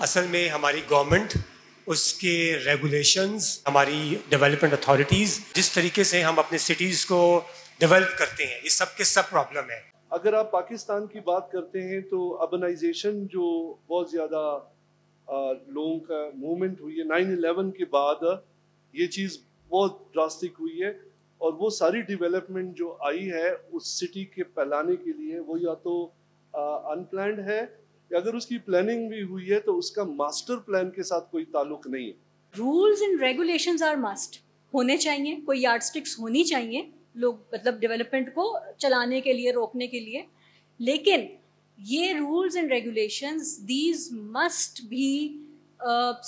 असल में हमारी गवर्नमेंट, उसके रेगुलेशंस, हमारी डेवलपमेंट अथॉरिटीज़, जिस तरीके से हम अपने सिटीज़ को डेवलप करते हैं, ये सब के सब प्रॉब्लम है। अगर आप पाकिस्तान की बात करते हैं तो अर्बनाइजेशन जो बहुत ज़्यादा लोगों का मूवमेंट हुई है 9/11 के बाद, ये चीज़ बहुत ड्रास्टिक हुई है। और वो सारी डेवलपमेंट जो आई है उस सिटी के फैलाने के लिए, वो या तो अनप्लान्ड है, या अगर उसकी प्लानिंग भी हुई है तो उसका मास्टर प्लान के साथ कोई ताल्लुक नहीं है। Rules and regulations are must होने चाहिए, कोई यार्डस्टिक्स होनी चाहिए लोग मतलब डेवलपमेंट को चलाने के लिए, रोकने के लिए। लेकिन ये rules and regulations, these must be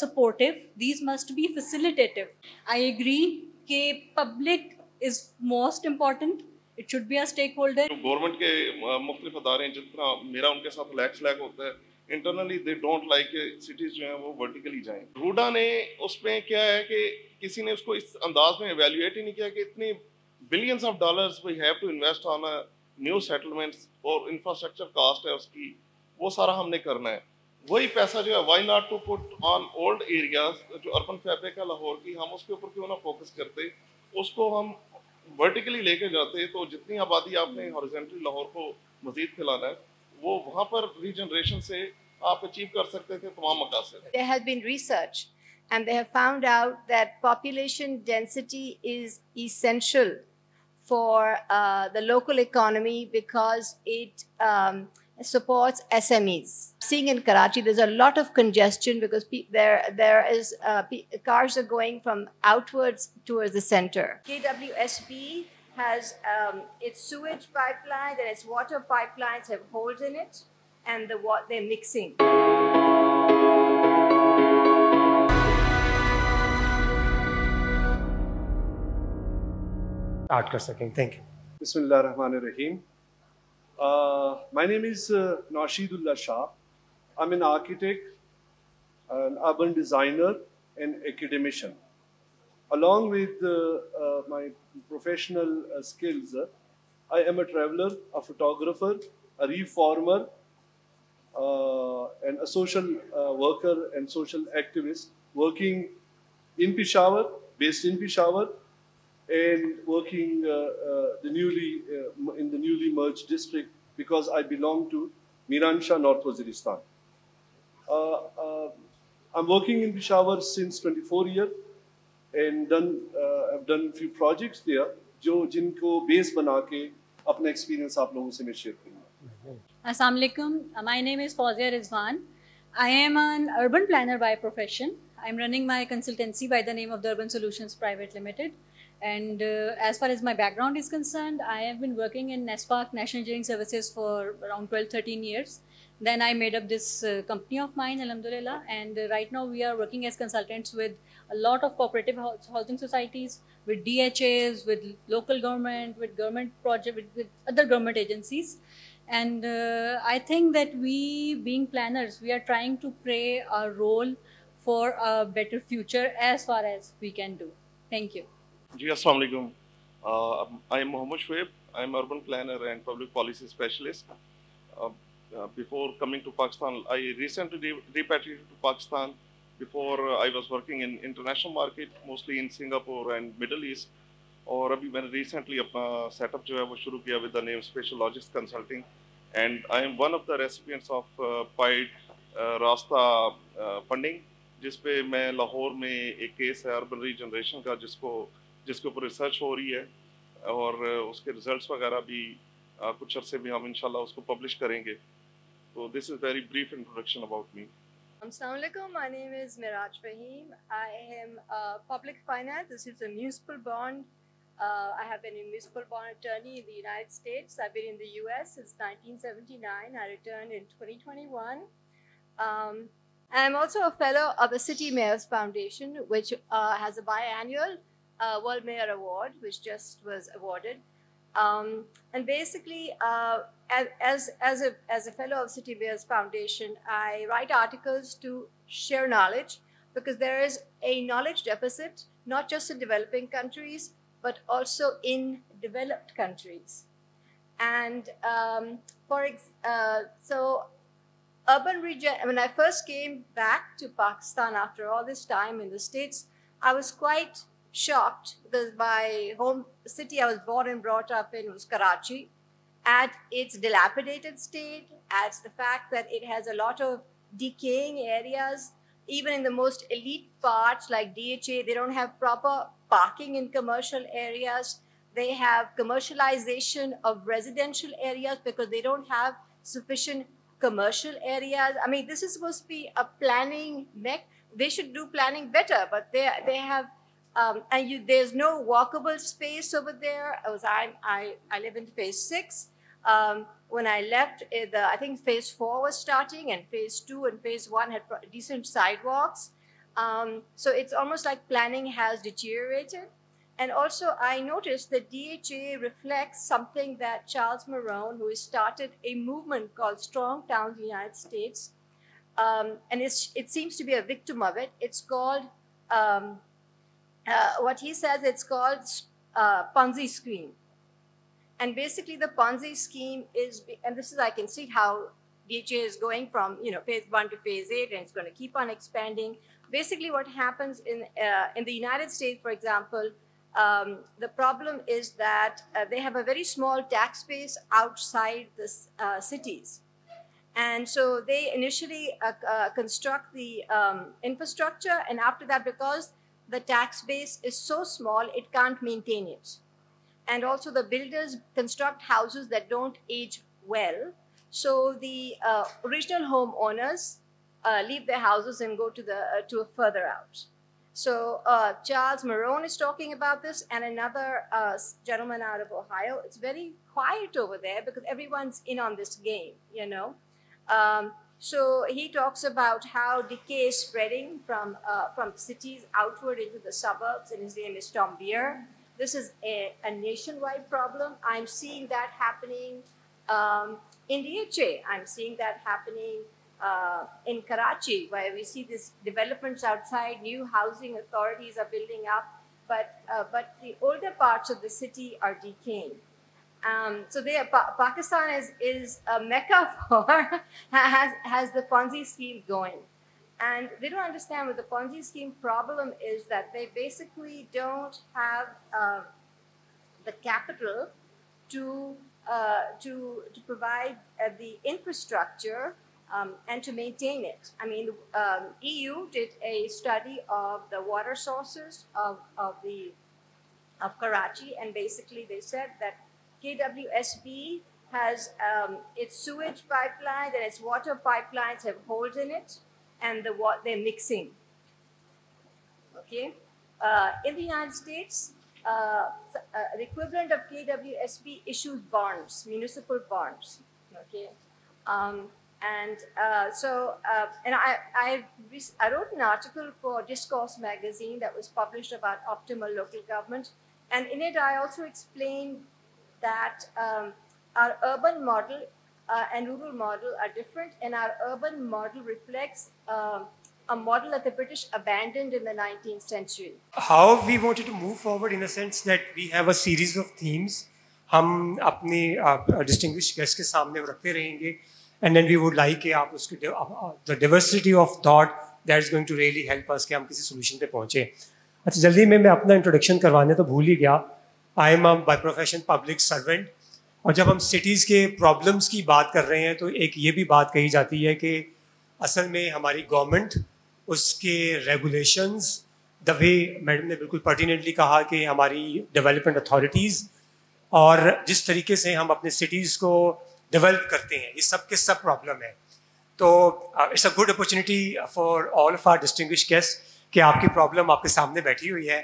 supportive, these must be facilitative. I agree कि public is most important, it should be a stakeholder. Government के मुख्तलिफ अदारे जितना मेरा उनके साथ लैक होता है, internally they don't like cities जो हैं वो वर्टिकली जाएं। रूडा ने उसमें क्या है कि किसी ने उसको इस अंदाज में एवेल्युएट ही नहीं किया कि इतनी billions of dollars we have to invest on new settlements, और इंफ्रास्ट्रक्चर कास्ट है उसकी, वो सारा हमने करना है। वही पैसा जो है, why not to put on old areas, जो अर्बन फैब्रिक है लाहौर की, हम उसके ऊपर क्यों ना फोकस करते, उसको हम वर्टिकली लेके जाते, तो जितनी आबादी आपने हॉरिजॉन्टली लाहौर को मजीद फैलाना है, वो वहाँ पर रीजनरेशन से आप अचीव कर सकते थे तमाम मकासद। There has been research and they have found out that population density is essential for the local economy because it supports SMEs. Seeing in Karachi, there's a lot of congestion because there is cars are going from outwards towards the center. KWSB has its sewage pipeline and its water pipelines have holes in it, and they're mixing. Start कर सकें। Thank you. Bismillahirrahmanirrahim. My name is Nasheedullah Shah. I'm an architect, an urban designer, and academician. Along with my professional skills, I am a traveler, a photographer, a reformer, and a social worker and social activist working in Peshawar, based in Peshawar, and working in the newly merged district because I belong to Miranshahr, North Waziristan. I'm working in Peshawar since 24 years and I've done a few projects there जिनको base बना के अपना experience आप लोगों से मैं share करूँगा। Assalamu alaikum. My name is Fawzia Rizwan. I am an urban planner by profession. I'm running my consultancy by the name of the Urban Solutions Private Limited. And as far as my background is concerned, I have been working in NESPARC, National Engineering Services, for around 12-13 years. Then I made up this company of mine, Alhamdulillah. And right now we are working as consultants with a lot of cooperative housing societies, with DHAs, with local government, with government project, with other government agencies. And I think that we, being planners, we are trying to play a role for a better future as far as we can do. Thank you. जी अस्सलाम वालेकुम। I am Mohammad Shoaib. I am urban planner and public policy specialist. Before coming to Pakistan, I recently repatriated to Pakistan. Before I was working in international market, mostly in Singapore and Middle East. और अभी मैंने recently अपना setup जो है वो शुरू किया with the name Special Logistics Consulting, and I am one of the recipients of PIDE रास्ता funding, जिस पे मैं लाहौर में एक केस है अर्बन रीजनरेशन का, जिसके ऊपर रिसर्च हो रही है, और उसके रिजल्ट्स वगैरह भी कुछ अरसे में हम इंशाल्लाह उसको पब्लिश करेंगे। तो this is very brief introduction about me. Assalamu alaikum. My name is Miraj Fahim. I am a public finance. This is a municipal bond. I have been a municipal bond attorney in the United States. I've been in the US since 1979. I returned in 2021. I'm also a fellow of the City Mayors Foundation, which has a biannual World Mayor Award, which just was awarded. And basically, as a fellow of City Mayors Foundation, I write articles to share knowledge, because there is a knowledge deficit, not just in developing countries, but also in developed countries. And so urban region, when I first came back to Pakistan after all this time in the States, I was quite shocked because my home city I was born and brought up in was Karachi, at its dilapidated state, at the fact that it has a lot of decaying areas. Even in the most elite parts like DHA, they don't have proper parking in commercial areas. They have commercialization of residential areas because they don't have sufficient commercial areas. I mean, this is supposed to be a planning mech. They should do planning better, but they have, there's no walkable space over there. I live in phase 6. When I left, I think phase 4 was starting, and phase 2 and phase 1 had decent sidewalks. So it's almost like planning has deteriorated. And also, I noticed that DHA reflects something that Charles Marohn, who has started a movement called Strong Towns in the United States, and it seems to be a victim of it. It's called, what he says, it's called Ponzi scheme. And basically, the Ponzi scheme is, and this is, I can see how DHA is going from, phase 1 to phase 8, and it's going to keep on expanding. Basically, what happens in the United States, for example, the problem is that they have a very small tax base outside the cities. And so they initially construct the infrastructure, and after that, because the tax base is so small, it can't maintain it. And also the builders construct houses that don't age well. So the original homeowners leave their houses and go to further out. So Charles Marohn is talking about this, and another gentleman out of Ohio. It's very quiet over there because everyone's in on this game, So he talks about how decay is spreading from cities outward into the suburbs, and his name is Tom Beer. This is a nationwide problem. I'm seeing that happening in DHA. I'm seeing that happening in Karachi, where we see these developments outside. New housing authorities are building up, but the older parts of the city are decaying. So Pakistan is a mecca for has the Ponzi scheme going. And they don't understand what the Ponzi scheme problem is, that they basically don't have the capital to provide the infrastructure and to maintain it. I mean, EU did a study of the water sources of Karachi, and basically they said that KWSB has its sewage pipelines and its water pipelines have holes in it, and they're mixing. Okay, in the United States, the equivalent of KWSB issues bonds, municipal bonds. Okay, and I wrote an article for Discourse magazine that was published about optimal local government, and in it I also explained that our urban model and rural model are different, and our urban model reflects a model that the British abandoned in the 19th century. How we wanted to move forward, in a sense that we have a series of themes. हम अपने distinguished guests के सामने रखते रहेंगे, and then we would like कि आप उसके the diversity of thought that is going to really help us कि हम किसी solution पे पहुँचे. अच्छा, जल्दी में मैं अपना introduction करवाने तो भूल ही गया. I am by profession public servant. और जब हम सिटीज़ के प्रॉब्लम्स की बात कर रहे हैं तो एक ये भी बात कही जाती है कि असल में हमारी गवर्नमेंट, उसके रेगुलेशंस, द वे मैडम ने बिल्कुल पर्टिनेंटली कहा कि हमारी डेवलपमेंट अथॉरिटीज़ और जिस तरीके से हम अपने सिटीज़ को डेवलप करते हैं, ये सब के सब प्रॉब्लम है. तो it's a good opportunity for all of our distinguished guest कि आपकी प्रॉब्लम आपके सामने बैठी हुई है.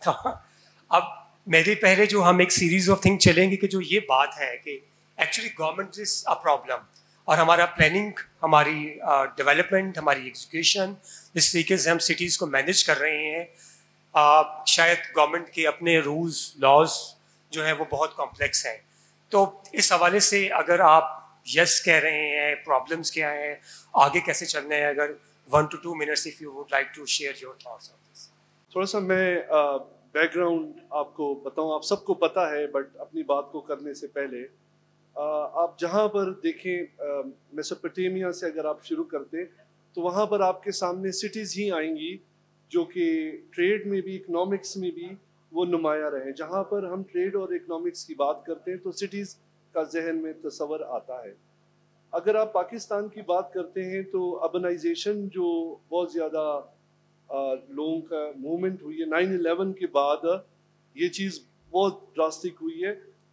तो अब मेरे पहले जो हम एक सीरीज ऑफ थिंग चलेंगे कि जो ये बात है कि actually government is a problem, और हमारा प्लानिंग, हमारी डेवलपमेंट, हमारी एग्जीक्यूशन, जिस तरीके से हम सिटीज़ को मैनेज कर रहे हैं, शायद गवर्नमेंट के अपने रूल्स लॉज जो है वो बहुत कॉम्प्लेक्स हैं. तो इस हवाले से अगर आप यस कह रहे हैं, प्रॉब्लम्स क्या हैं, आगे कैसे चलना है, अगर 1 to 2 minutes if you would like to share your thoughts on this. थोड़ा सा मैं बैकग्राउंड आपको बताऊं. आप सबको पता है, बट अपनी बात को करने से पहले आप जहाँ पर देखें मेसोपोटामिया से अगर आप शुरू करते तो वहाँ पर आपके सामने सिटीज़ ही आएंगी जो कि ट्रेड में भी इकोनॉमिक्स में भी वो नुमाया रहे। जहाँ पर हम ट्रेड और इकोनॉमिक्स की बात करते हैं तो सिटीज़ का जहन में तस्वर आता है। अगर आप पाकिस्तान की बात करते हैं तो अर्बनाइजेशन जो बहुत ज़्यादा लोगों का मूवमेंट हुई है 9/11 के बाद, ये चीज़ बहुत ड्रास्टिक हुई है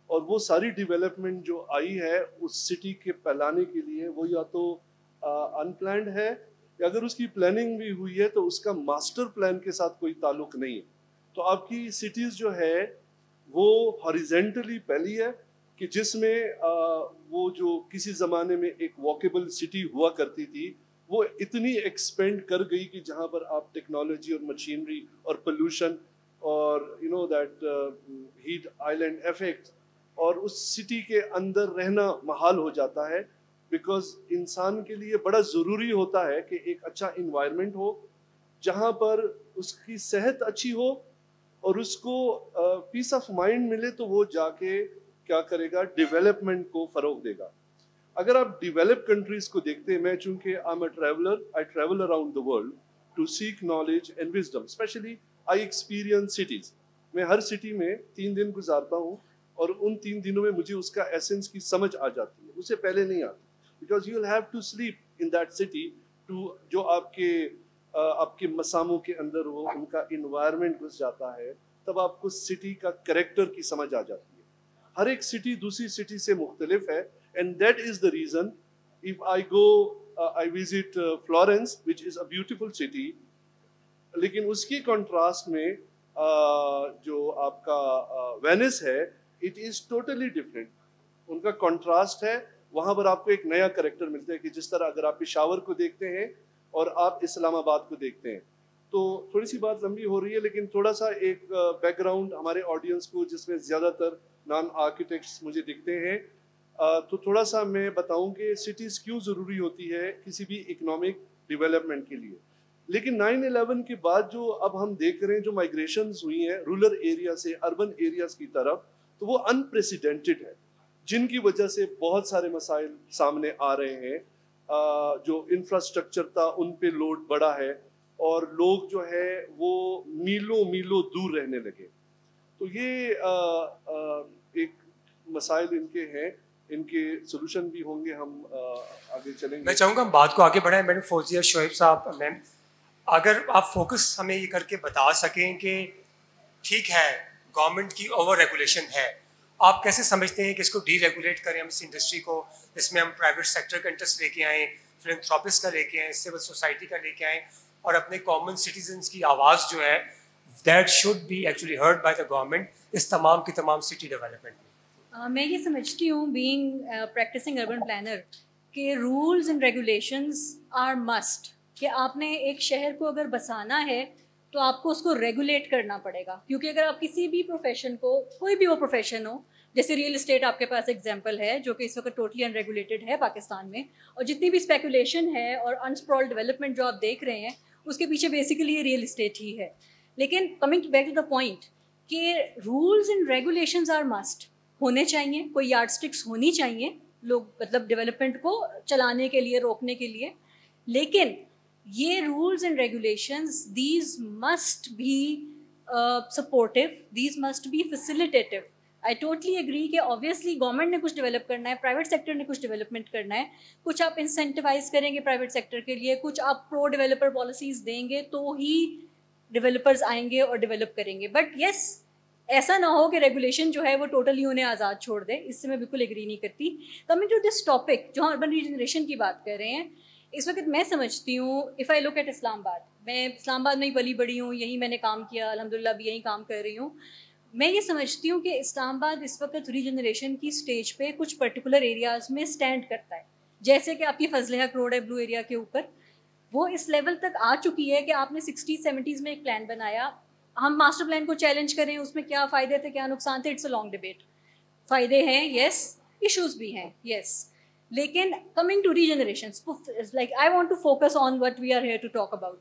और वो सारी डेवलपमेंट जो आई है उस सिटी के फैलाने के लिए वो या तो अनप्लान्ड है या अगर उसकी प्लानिंग भी हुई है तो उसका मास्टर प्लान के साथ कोई ताल्लुक नहीं है। तो आपकी सिटीज़ जो है वो हॉरिजेंटली फैली है कि जिसमें वो जो किसी ज़माने में एक वॉकेबल सिटी हुआ करती थी वो इतनी एक्सपेंड कर गई कि जहाँ पर आप टेक्नोलॉजी और मशीनरी और पोल्यूशन और you know that heat island effect और उस सिटी के अंदर रहना महाल हो जाता है। बिकॉज इंसान के लिए बड़ा ज़रूरी होता है कि एक अच्छा इन्वायरमेंट हो जहाँ पर उसकी सेहत अच्छी हो और उसको पीस ऑफ माइंड मिले तो वो जाके क्या करेगा, डेवलपमेंट को फ़रोग देगा। अगर आप डेवलप कंट्रीज़ को देखते हैं, मैं चूँकि I am a traveller, I travel around the world to seek knowledge and wisdom, specially I experience cities. मैं हर सिटी में 3 दिन गुजारता हूँ और उन 3 दिनों में मुझे उसका एसेंस की समझ आ जाती है, उससे पहले नहीं आती। Because you will have to sleep in that city to जो आपके मसामों के अंदर वो उनका इन्वायरमेंट घुस जाता है, तब आपको सिटी का कैरेक्टर की समझ आ जाती है। हर एक सिटी दूसरी सिटी से मुख्तलिफ है and that is the reason if I go I visit Florence which is a beautiful city, लेकिन उसकी कॉन्ट्रास्ट में जो आपका वेनिस है इट इज़ टोटली डिफरेंट। उनका कॉन्ट्रास्ट है, वहाँ पर आपको एक नया कैरेक्टर मिलता है कि जिस तरह अगर आप पेशावर को देखते हैं और आप इस्लामाबाद को देखते हैं। तो थोड़ी सी बात लंबी हो रही है लेकिन थोड़ा सा एक बैकग्राउंड हमारे ऑडियंस को जिसमें ज़्यादातर नॉन आर्किटेक्ट्स मुझे दिखते हैं, तो थोड़ा सा मैं बताऊं कि सिटीज़ क्यों ज़रूरी होती है किसी भी इकोनॉमिक डेवलपमेंट के लिए। लेकिन 9/11 के बाद जो अब हम देख रहे हैं जो माइग्रेशंस हुई हैं रूरल एरिया से अर्बन एरियाज़ की तरफ, तो वो अनप्रेसिडेंटेड है, जिनकी वजह से बहुत सारे मसाइल सामने आ रहे हैं। जो इंफ्रास्ट्रक्चर था उन पे लोड बढ़ा है और लोग जो है वो मीलों मीलों दूर रहने लगे। तो ये एक मसाइल इनके हैं, इनके सोल्यूशन भी होंगे, हम आगे चलेंगे। मैं चाहूँगा हम बात को आगे बढ़ाएं। मैडम फौजिया शोएब साहब, मैम अगर आप फोकस हमें ये करके बता सकें कि ठीक है गवर्नमेंट की ओवर रेगुलेशन है, आप कैसे समझते हैं कि इसको डी रेगुलेट करें हम इस इंडस्ट्री को, जिसमें हम प्राइवेट सेक्टर का इंटरेस्ट लेके आएँ, फिलैंथ्रोपिस्ट का लेके आएँ, सिविल सोसाइटी का लेके आएँ और अपने कॉमन सिटीजन्स की आवाज़ जो है that should be actually heard by the government इस तमाम की तमाम सिटी डेवलपमेंट में। मैं ये समझती हूँ बीइंग प्रैक्टिसिंग अर्बन प्लानर कि rules and regulations are must, कि आपने एक शहर को अगर बसाना है तो आपको उसको रेगुलेट करना पड़ेगा। क्योंकि अगर आप किसी भी प्रोफेशन को, कोई भी वो प्रोफेशन हो, जैसे रियल एस्टेट आपके पास एग्जांपल है जो कि इस वक्त टोटली अनरेगुलेटेड है पाकिस्तान में, और जितनी भी स्पेकुलेशन है और अनस्प्रॉल्ड डेवलपमेंट जो आप देख रहे हैं उसके पीछे बेसिकली ये रियल एस्टेट ही है। लेकिन coming back to the point कि rules and regulations are must, होने चाहिए, कोई यार्डस्टिक्स होनी चाहिए लोग मतलब डेवलपमेंट को चलाने के लिए, रोकने के लिए। लेकिन ये rules and regulations these must be supportive, these must be facilitative. I totally agree कि ऑब्वियसली गवर्नमेंट ने कुछ डेवलप करना है, प्राइवेट सेक्टर ने कुछ डेवलपमेंट करना है, कुछ आप इंसेंटिवाइज करेंगे प्राइवेट सेक्टर के लिए, कुछ आप प्रो डेवलपर पॉलिसीज़ देंगे तो ही डेवलपर्स आएंगे और डेवलप करेंगे। बट येस, ऐसा ना हो कि रेगुलेशन जो है वो टोटली उन्हें आज़ाद छोड़ दे, इससे मैं बिल्कुल एग्री नहीं करती। कमिंग टू दिस टॉपिक जो हम अर्बन रीजनरेशन की बात कर रहे हैं, इस वक्त मैं समझती हूँ, if I look at Islamabad, मैं इस्लामाबाद में ही पली बड़ी हूँ, यहीं मैंने काम किया, अल्हम्दुलिल्लाह भी यहीं काम कर रही हूँ। मैं ये समझती हूँ कि इस्लामाबाद इस वक्त रीजनरेशन की स्टेज पे कुछ पर्टिकुलर एरियाज़ में स्टैंड करता है। जैसे कि आपकी फजल हक रोड है ब्लू एरिया के ऊपर, वो इस लेवल तक आ चुकी है कि आपने 60s-70s में एक प्लान बनाया। हम मास्टर प्लान को चैलेंज करें, उसमें क्या फ़ायदे थे क्या नुकसान थे, इट्स अ लॉन्ग डिबेट। फ़ायदे हैं यस, इश्यूज़ भी हैं यस, लेकिन coming to regeneration, like I want to focus on what we are here to talk about.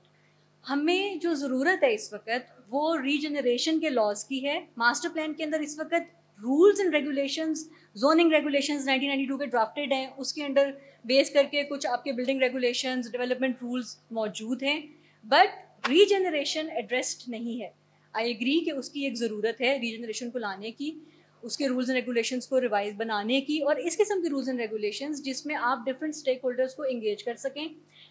हमें जो ज़रूरत है इस वक्त वो रीजनरेशन के लॉज की है। मास्टर प्लान के अंदर इस वक्त rules and regulations, zoning regulations 1992 के ड्राफ्टेड हैं, उसके अंडर बेस करके कुछ आपके बिल्डिंग रेगुलेशंस, डेवलपमेंट रूल्स मौजूद हैं, बट रीजनरेशन एड्रेस्ड नहीं है। आई एग्री कि उसकी एक ज़रूरत है रीजनरेशन को लाने की, उसके रूल्स एंड रेगुलेशंस को रिवाइज बनाने की, और इस किस्म के रूल्स एंड रेगुलेशंस जिसमें आप डिफरेंट स्टेक होल्डर्स को इंगेज कर सकें।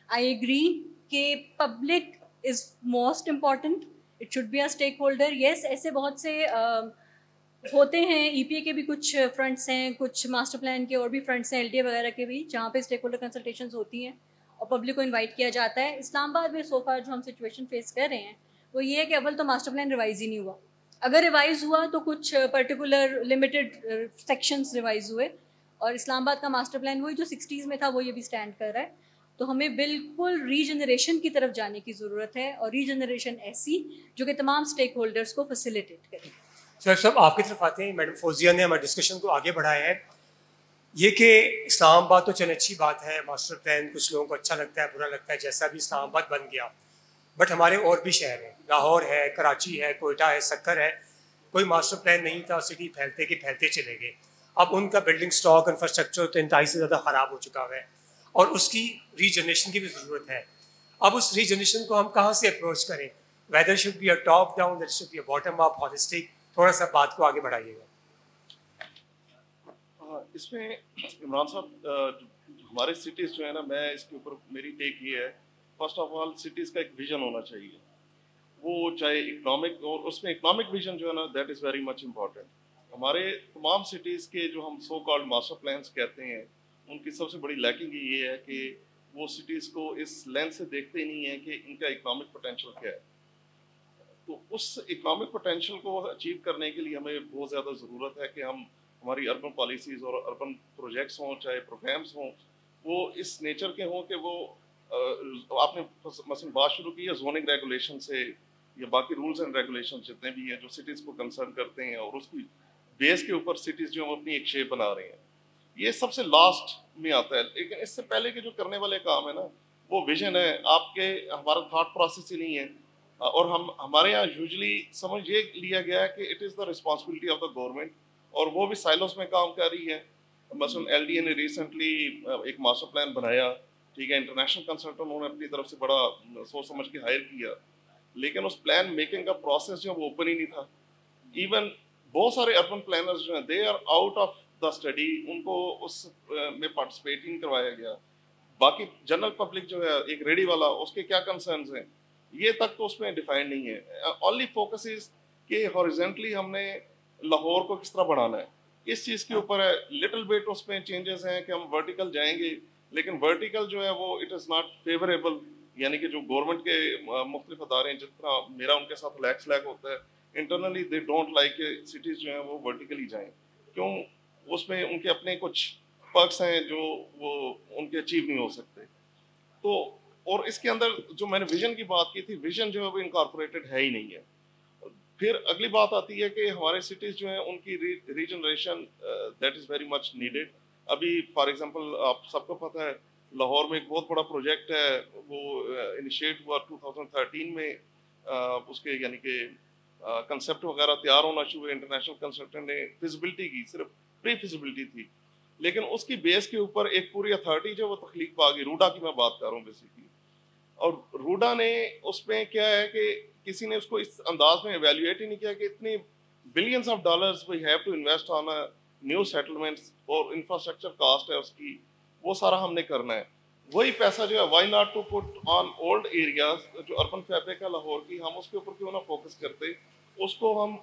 आई एग्री कि public is most important, it should be a stakeholder. Yes, ऐसे बहुत से होते हैं, EPA के भी कुछ फ्रंट्स हैं, कुछ मास्टर प्लान के और भी फ्रंट्स हैं, LTA वगैरह के भी, जहाँ पे स्टेक होल्डर कंसल्टेशंस होती हैं और पब्लिक को इन्वाइट किया जाता है। इस्लामाबाद में सो फार जो हम सिचुएशन फेस कर रहे हैं वो ये है कि अव्वल तो मास्टर प्लान रिवाइज ही नहीं हुआ, अगर रिवाइज हुआ तो कुछ पर्टिकुलर लिमिटेड सेक्शंस रिवाइज हुए, और इस्लामाबाद का मास्टर प्लान वही जो 60s में था वो ये भी स्टैंड कर रहा है। तो हमें बिल्कुल रीजनरेशन की तरफ जाने की ज़रूरत है, और रीजनरेशन ऐसी जो कि तमाम स्टेक होल्डर्स को फैसिलिटेट करे। सर साहब आपकी तरफ आते हैं। मैडम फौजिया ने हमारे डिस्कशन को आगे बढ़ाया है, ये कि इस्लामाबाद तो चल अच्छी बात है, मास्टर प्लान कुछ लोगों को अच्छा लगता है, बुरा लगता है, जैसा भी इस्लामाबाद बन गया, बट हमारे और भी शहर हैं, लाहौर है, कराची है, कोयटा है, सक्कर है, कोई मास्टर प्लान नहीं था, सिटी फैलते के फैलते चले गए। अब उनका बिल्डिंग स्टॉक इंफ्रास्ट्रक्चर तो इंतहाई से ज़्यादा ख़राब हो चुका है और उसकी रीजनरेशन की भी ज़रूरत है। अब उस रीजनरेशन को हम कहाँ से अप्रोच करें? Weather should be a top down, weather should be a bottom up, holistic, थोड़ा सा बात को आगे बढ़ाइएगा। इसमें इमरान साहब हमारे सिटीज़ जो है ना, मैं इसके ऊपर मेरी टेक ये है, फर्स्ट ऑफ ऑल सिटीज़ का एक विजन होना चाहिए, वो चाहे इकोनॉमिक, और उसमें इकोनॉमिक विजन जो है ना that is very much important. हमारे तमाम सिटीज़ के जो हम सो कॉल्ड मास्टर प्लान्स कहते हैं, उनकी सबसे बड़ी लैकिंग ये है कि वो सिटीज़ को इस लेंस से देखते ही नहीं है कि इनका इकोनॉमिक पोटेंशियल क्या है। तो उस इकोनॉमिक पोटेंशियल को अचीव करने के लिए हमें बहुत ज़्यादा ज़रूरत है कि हम हमारी अर्बन पॉलिसीज़ और अर्बन प्रोजेक्ट्स हों, चाहे प्रोग्राम्स हों, वो इस नेचर के हों कि वो आपने मसलन बात शुरू की है जोनिंग रेगुलेशन से या बाकी रूल्स एंड रेगुलेशन जितने भी हैं जो सिटीज़ को कंसर्न करते हैं, और उसकी बेस के ऊपर सिटीज़ जो हम अपनी एक शेप बना रहे हैं, ये सबसे लास्ट में आता है। लेकिन इससे पहले के जो करने वाले काम है ना, वो विजन है आपके, हमारा थॉट प्रोसेस ही नहीं है। और हमारे यहाँ यूजुअली समझ ये लिया गया है कि it is the responsibility of the government, और वो भी साइलोस में काम कर रही है। मसलन LDA ने रिसेंटली एक मास्टर प्लान बनाया, ठीक है, इंटरनेशनल कंसल्टेंट उन्होंने अपनी तरफ से बड़ा सोच समझ के हायर किया, लेकिन उस प्लान मेकिंग का प्रोसेस जो वो ओपन ही नहीं था। इवन बहुत सारे अर्बन प्लानर्स जो हैं they are out of the study, उनको उस में पार्टिसिपेट ही नहीं करवाया गया। बाकी जनरल पब्लिक जो है, एक रेडी वाला, उसके क्या कंसर्न्स हैं ये तक तो उसमें डिफाइन नहीं है। ओनली फोकस इज कि हॉरिजॉन्टली हमने लाहौर को किस तरह बढ़ाना है, इस चीज़ के ऊपर है। लिटिल बिट उसमें चेंजेस हैं कि हम वर्टिकल जाएंगे, लेकिन वर्टिकल जो है वो इट इज़ नॉट फेवरेबल, यानी कि जो गवर्नमेंट के मुख्तलिफ अदारे हैं, जितना मेरा उनके साथ लैक होता है, internally they don't like cities जो हैं वो वर्टिकली जाएं। क्यों? उसमें उनके अपने कुछ पर्क्स हैं जो वो उनके अचीव नहीं हो सकते। तो और इसके अंदर जो मैंने विजन की बात की थी, विजन जो है वो इनकॉर्पोरेटेड है ही नहीं है। फिर अगली बात आती है कि हमारे सिटीज़ जो हैं उनकी regeneration that is very much needed. अभी फॉर एग्जांपल आप सबको पता है लाहौर में एक बहुत बड़ा प्रोजेक्ट है, वो इनिशिएट हुआ 2013 में, उसके यानी कि कंसेप्ट वगैरह तैयार होना शुरू हुए। इंटरनेशनल कंसल्टेंट ने फिजिबिलिटी की, सिर्फ प्री फिजिबिलिटी थी, लेकिन उसकी बेस के ऊपर एक पूरी अथॉरिटी जो वो तख्लीक पा गई। रूडा की मैं बात कर रहा हूँ बेसिकली, और रूडा ने उसमें क्या है कि किसी ने उसको इस अंदाज में एवेल्युएट ही नहीं किया कि इतनी billions of dollars we have to invest on a new settlements, और इंफ्रास्ट्रक्चर कास्ट है उसकी, वो सारा हमने करना है। वही पैसा जो है why not to put on old areas, जो अर्बन फैब्रिक है लाहौर की, हम उसके ऊपर क्यों ना फोकस करते, उसको हम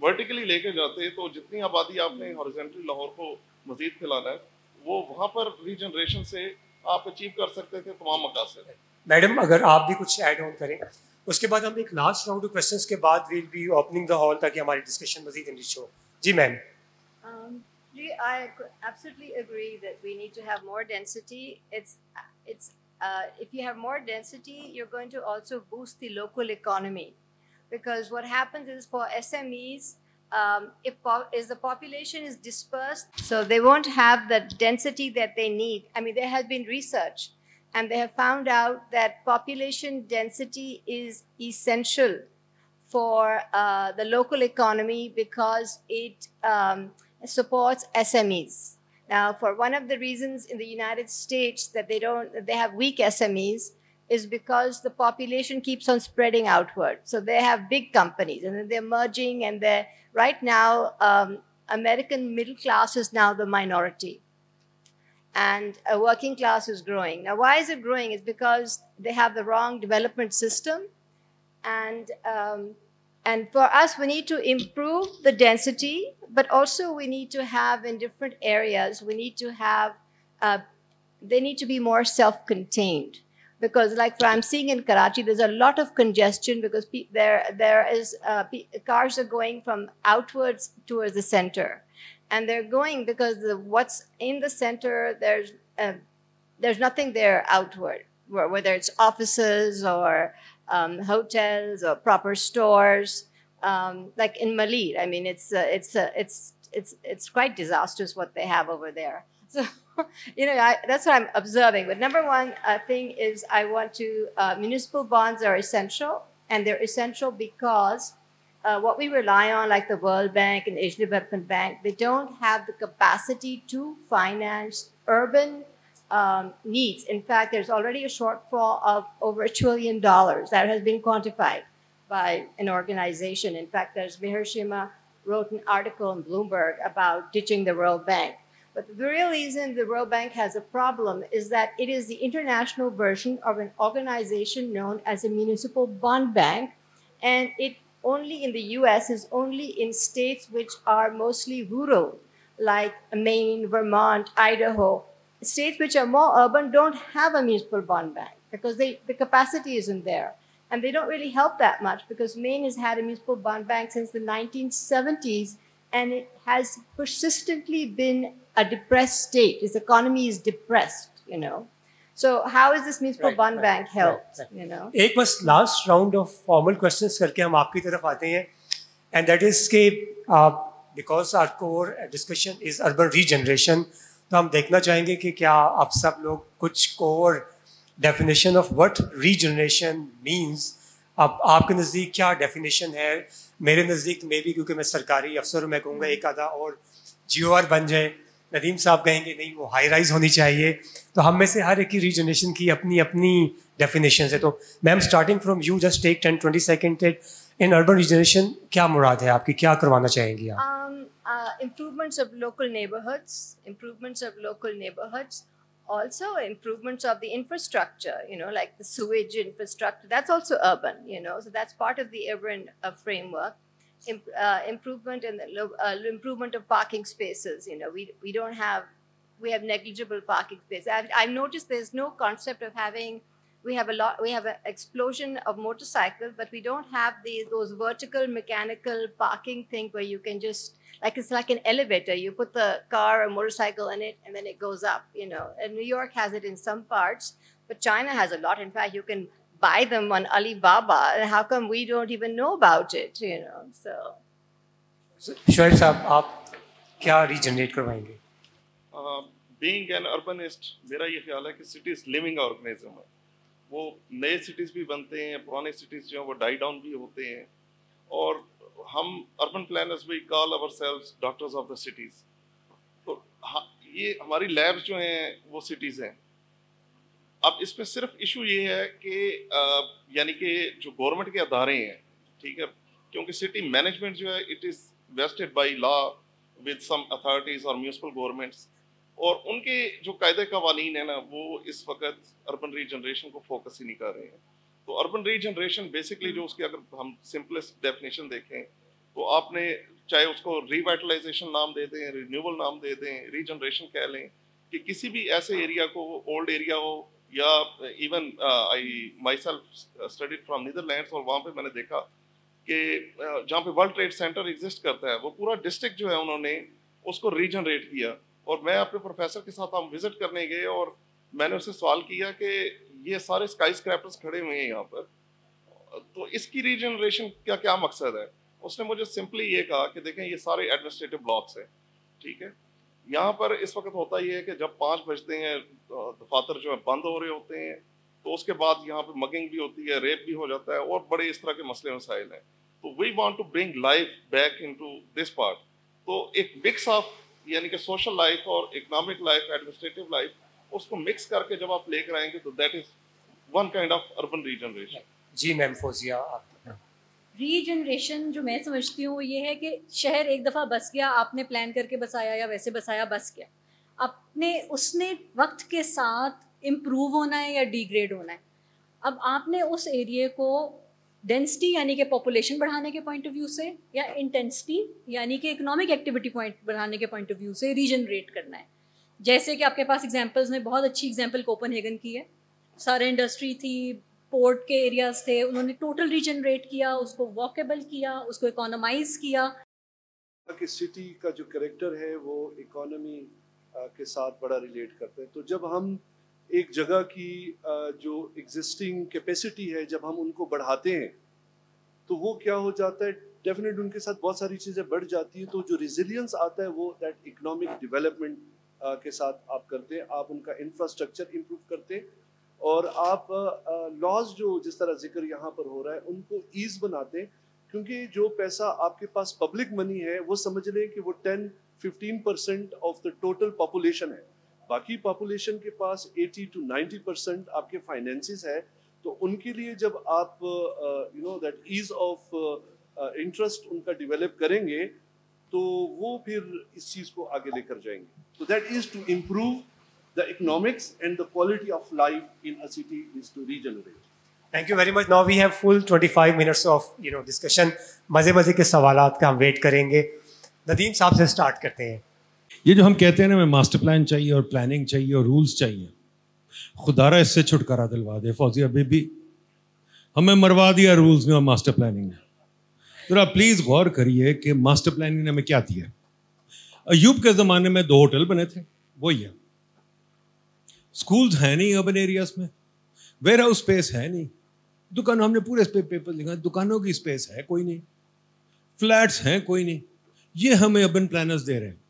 वर्टिकली लेके जाते, तो जितनी आबादी आपने हॉरिजॉन्टली लाहौर को मजीद फैलाना है, वो वहाँ पर रीजनरेशन से आप अचीव कर सकते थे तमाम मकासद। मैडम अगर आप भी कुछ ऐड ऑन करें, उसके बाद हम एक लास्ट राउंड ऑफ क्वेश्चंस के बाद will be opening the hall ताकि हमारी डिस्कशन मजीद एनरिच हो। जी ma'am. I absolutely agree that we need to have more density. If you have more density, you're going to also boost the local economy, because what happens is for SMEs, if the population is dispersed, so they won't have the density that they need. I mean, there has been research, and they have found out that population density is essential for the local economy because it supports SMEs. Now, for one of the reasons in the United States that they have weak SMEs is because the population keeps on spreading outward. So they have big companies and then they're merging, and right now, American middle class is now the minority. And a working class is growing. Now, why is it growing? It's because they have the wrong development system. And for us, we need to improve the density, but also we need to have in different areas, we need to have, they need to be more self-contained. Because like I'm seeing in Karachi, there's a lot of congestion because cars are going from outwards towards the center. And they're going because what's in the center, there's nothing there outward, whether it's offices or hotels or proper stores. Like in Malid, I mean, it's quite disastrous what they have over there. So, that's what I'm observing. But number one thing is municipal bonds are essential, and they're essential because what we rely on, like the World Bank and Asian Development Bank, they don't have the capacity to finance urban needs. In fact, there's already a shortfall of over $1 trillion that has been quantified by an organization. In fact, Meher Shima wrote an article in Bloomberg about ditching the World Bank. But the real reason the World Bank has a problem is that it is the international version of an organization known as a municipal bond bank, and it only in the US is only in states which are mostly rural, like Maine, Vermont, Idaho. States which are more urban don't have a municipal bond bank because the capacity isn't there. And they don't really help that much because Maine has had a municipal bond bank since the 1970s, and it has persistently been a depressed state. Its economy is depressed, So how is this municipal bond bank helped, एक बस last round of formal questions करके हम आपकी तरफ आते हैं, and that is कि because our core discussion is urban regeneration, तो हम देखना चाहेंगे कि क्या आप सब लोग कुछ core definition of what regeneration means, अब आपके नज़दीक क्या definition है? मेरे नज़दीक मे भी, क्योंकि मैं सरकारी अफसर हूँ, मैं कहूँगा एक आधा और GOR बन जाए। नदीम साहब कहेंगे नहीं, वो हाई राइज होनी चाहिए। तो हम में से हर एक की रीजनरेशन की अपनी अपनी डेफिनेशन है। तो ma'am, starting from you, just take 10-20 second in urban regeneration क्या मुराद है आपकी, क्या करवाना चाहेंगी आप? Improvements of local neighborhoods, also improvements of the infrastructure, like the sewage infrastructure. That's also urban, so that's part of the urban framework. Improvement in the improvement of parking spaces. We have negligible parking spaces. I've noticed there's no concept of having. We have an explosion of motorcycles, but we don't have those vertical mechanical parking thing where you can just, it's like an elevator. You put the car or motorcycle in it, and then it goes up. And New York has it in some parts, but China has a lot. In fact, you can buy them on Alibaba. And how come we don't even know about it? So Shoaib साहब, आप क्या regenerate करवाएंगे? Being an urbanist, मेरा ये ख्याल है कि cities living organism है। वो नए cities भी बनते हैं, पुराने cities जो हैं वो die down भी होते हैं, और हम urban planners we call ourselves doctors of the cities। तो ये हमारी labs जो हैं वो cities हैं। अब इसमें सिर्फ इशू ये है कि यानी कि जो गवर्नमेंट के अदारे हैं, ठीक है, क्योंकि सिटी मैनेजमेंट जो है it is vested by law with some authorities और म्यूनिसिपल गवर्नमेंट्स, और उनके जो कायदे कवानीन है ना, वो इस वक्त अर्बन रीजनरेशन को फोकस ही नहीं कर रहे हैं। तो अर्बन रीजनरेशन बेसिकली जो उसकी अगर हम सिंपलेस्ट डेफिनेशन देखें तो आपने चाहे उसको रिवाइटलाइजेशन नाम दे दें, रिन्यूअल नाम दे दें, रीजनरेशन कह लें, कि किसी भी ऐसे एरिया को, ओल्ड एरिया हो, या even I my self studied from Netherlands, और वहाँ पे मैंने देखा कि जहाँ पे वर्ल्ड ट्रेड सेंटर एग्जिस्ट करता है, वो पूरा डिस्ट्रिक्ट जो है उन्होंने उसको रीजनरेट किया। और मैं अपने प्रोफेसर के साथ हम विजिट करने गए और मैंने उससे सवाल किया कि ये सारे स्काई स्क्रैपर्स खड़े हुए हैं यहाँ पर, तो इसकी रीजनरेशन का क्या मकसद है? उसने मुझे सिंपली ये कहा कि देखें ये सारे एडमिनिस्ट्रेटिव ब्लॉक्स हैं, ठीक है, यहाँ पर इस वक्त होता ये है कि जब 5 बजते हैं दफातर जो है बंद हो रहे होते हैं, तो उसके बाद यहाँ पे मगिंग भी होती है, रेप भी हो जाता है, और बड़े इस तरह के मसले मसाइल हैं। तो we want to bring life back into this part. तो एक मिक्स ऑफ यानी कि सोशल लाइफ और इकोनॉमिक लाइफ, एडमिनिस्ट्रेटिव लाइफ, उसको मिक्स करके जब आप लेकर आएंगे तो that is one kind of urban regeneration. जी मैम फोजिया, आप रीजनरेशन जो मैं समझती हूँ वो ये है कि शहर एक दफ़ा बस गया, आपने प्लान करके बसाया या वैसे बसाया, बस गया। अपने उसने वक्त के साथ इम्प्रूव होना है या डिग्रेड होना है। अब आपने उस एरिया को डेंसिटी यानी कि पॉपुलेशन बढ़ाने के पॉइंट ऑफ व्यू से या इंटेंसिटी यानी कि इकोनॉमिक एक्टिविटी पॉइंट बढ़ाने के पॉइंट ऑफ व्यू से रीजनरेट करना है। जैसे कि आपके पास एग्जांपल्स में बहुत अच्छी एग्जांपल कोपेनहेगन की है। सारा इंडस्ट्री थी, पोर्ट के एरियाज थे, उन्होंने टोटल रीजनरेट किया, उसको वॉकेबल किया, उसको इकोनोमाइज किया। कि सिटी का जो कैरेक्टर है वो इकोनॉमी के साथ बड़ा रिलेट करते हैं। तो जब हम एक जगह की जो एग्जिस्टिंग कैपेसिटी है जब हम उनको बढ़ाते हैं तो वो क्या हो जाता है, डेफिनेटली उनके साथ बहुत सारी चीज़ें बढ़ जाती हैं। तो जो रिजिलियंस आता है वो दैट इकोनॉमिक डेवलपमेंट के साथ आप करते हैं, आप उनका इंफ्रास्ट्रक्चर इम्प्रूव करते हैं और आप लॉज जो जिस तरह जिक्र यहाँ पर हो रहा है उनको ईज बनाते हैं। क्योंकि जो पैसा आपके पास पब्लिक मनी है वो समझ लें कि वो 10-15% ऑफ द टोटल पॉपुलेशन है। बाकी पॉपुलेशन के पास 80 to 90% आपके फाइनेंसेस है। तो उनके लिए जब आप you know that ease of interest उनका डेवलप करेंगे तो वो फिर इस चीज़ को आगे लेकर जाएंगे। तो that is to improve the economics and the quality of life in a city is to regenerate. Thank you very much. Now we have full 25 minutes of discussion. मज़े के सवालात का हम वेट करेंगे। नदीम साहब से स्टार्ट करते हैं। ये जो हम कहते हैं ना, हमें मास्टर प्लान चाहिए और प्लानिंग चाहिए और रूल्स चाहिए, खुदारा इससे छुटकारा दिलवा दे फौजिया बेबी। हमें मरवा दिया रूल्स ने और मास्टर प्लानिंग ने। तो आप प्लीज गौर करिए कि मास्टर प्लानिंग ने हमें क्या दिया। अयूब के जमाने में 2 होटल बने थे, वही है। स्कूल्स है नहीं अर्बन एरियाज में, वेयर हाउस स्पेस है नहीं, दुकान हमने पूरे पेपर लिखा, दुकानों की स्पेस है कोई नहीं, फ्लैट्स हैं कोई नहीं। ये हमें अर्बन प्लानर्स दे रहे हैं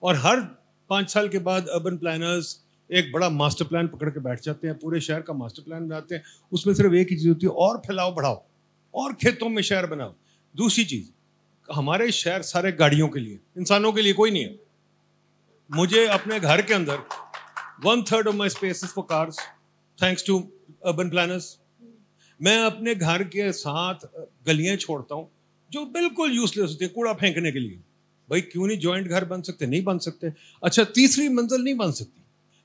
और हर 5 साल के बाद अर्बन प्लानर्स एक बड़ा मास्टर प्लान पकड़ के बैठ जाते हैं, पूरे शहर का मास्टर प्लान बनाते हैं। उसमें सिर्फ एक ही चीज़ होती है, और फैलाओ बढ़ाओ और खेतों में शहर बनाओ। दूसरी चीज़, हमारे शहर सारे गाड़ियों के लिए, इंसानों के लिए कोई नहीं है। मुझे अपने घर के अंदर 1/3 of my space is for cars thanks to urban planners. मैं अपने घर के साथ गलियां छोड़ता हूँ जो बिल्कुल यूजलेस होती है कूड़ा फेंकने के लिए। भाई क्यों नहीं जॉइंट घर बन सकते? नहीं बन सकते। अच्छा, तीसरी मंजिल नहीं बन सकती।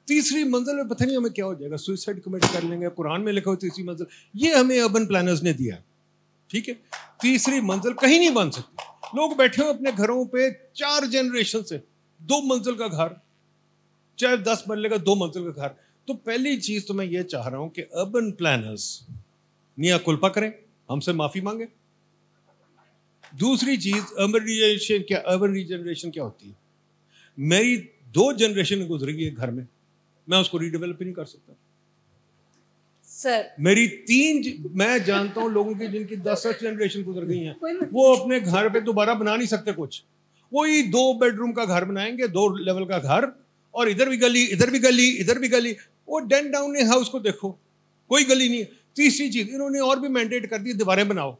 तीसरी मंजिल में पता नहीं हमें क्या हो जाएगा, सुसाइड कमिट कर लेंगे। कुरान में लिखा हो तीसरी मंजिल, ये हमें अर्बन प्लानर्स ने दिया, ठीक है। तीसरी मंजिल कहीं नहीं बन सकती। लोग बैठे हो अपने घरों पे 4 जनरेशन से 2 मंजिल का घर, चाहे 10 मरले का 2 मंजिल का घर। तो पहली चीज तो मैं ये चाह रहा हूं कि अर्बन प्लानर्स मियां कुल्पा करें, हमसे माफी मांगे। दूसरी चीज, अर्बन रीजनरेशन क्या होती है? मेरी 2 जनरेशन गुजर गई है घर में, मैं उसको रीडेवलप ही नहीं कर सकता सर। मेरी 3 मैं जानता हूं लोगों की जिनकी 10 जनरेशन गुजर गई हैं, वो अपने घर पे दोबारा बना नहीं सकते कुछ। वही 2 बेडरूम का घर बनाएंगे, 2 लेवल का घर, और इधर भी गली, इधर भी गली, इधर भी गली। वो डेन डाउन हाउस को देखो, कोई गली नहीं है। तीसरी चीज, इन्होंने और भी मैंडेट कर दी, दीवारें बनाओ।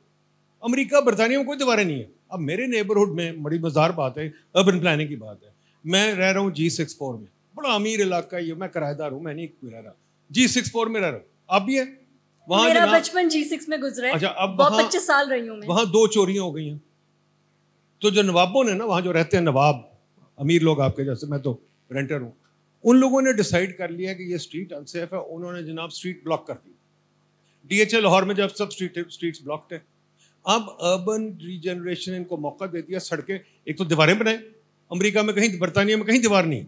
अमेरिका बरतानिया में कोई दीवारें नहीं है। अब मेरे नेबरहुड में बड़ी मजेदार बात है, अर्बन प्लानिंग की बात है। मैं रह रहा हूँ G64 में, बड़ा अमीर इलाका है, मैं किराएदार हूँ, मैं नहीं रह रहा, G64 में रह रहा हूँ। अब भी है वहाँ, मेरा बचपन G6 में गुजरा है। अच्छा, अब बहुत 25 साल रही हूँ मैं। वहाँ 2 चोरियां हो गई हैं। तो जो नवाबों ने ना, वहाँ जो रहते हैं नवाब, अमीर लोग आपके जैसे, मैं तो रेंटर हूँ, उन लोगों ने डिसाइड कर लिया कि ये स्ट्रीट अनसेफ है। उन्होंने जनाब स्ट्रीट ब्लॉक कर दी। DHL लाहौर में जब सब स्ट्रीट्स ब्लॉक्ड है। अब अर्बन रीजनरेशन इनको मौका दे दिया, सड़कें, एक तो दीवारें बनाए। अमेरिका में कहीं, बरतानिया में कहीं दीवार नहीं,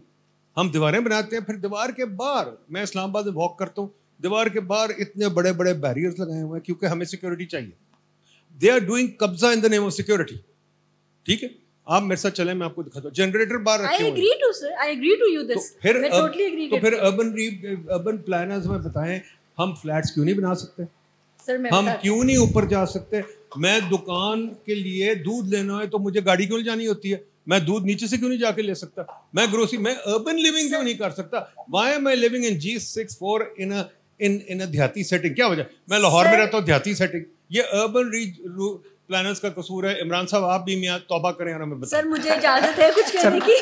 हम दीवारें बनाते हैं। फिर दीवार के बाहर, मैं इस्लामाबाद में वॉक करता हूँ, दीवार के बाहर इतने बड़े बड़े बैरियर्स लगाए हुए हैं क्योंकि हमें सिक्योरिटी चाहिए। दे आर डूइंग कब्जा in the name of security, ठीक है। आप मेरे साथ चलें, मैं आपको दिखाता हूँ। जनरेटर बाहर रखे हुए हैं। I agree to you this. मैं totally agree तो फिर अर्बन प्लानर्स में बताएं, हम फ्लैट्स क्यों नहीं बना सकते? सर, मैं हम क्यों नहीं ऊपर जा सकते? मैं दुकान के लिए दूध लेना है तो मुझे गाड़ी क्यों जानी होती है? मैं दूध नीचे से क्यों नहीं जाके ले सकता? मैं ग्रोसरी, मैं अर्बन लिविंग क्यों नहीं कर सकता? Why am I living in G64 in a देहाती सेटिंग? क्या वजह? मैं लाहौर में रहता हूँ, देहाती सेटिंग। ये अर्बन प्लानर्स का कसूर है। इमरान साहब आप भी मियां तौबा करें और हमें बताएं। सर मुझे इजाजत है कुछ कहने की?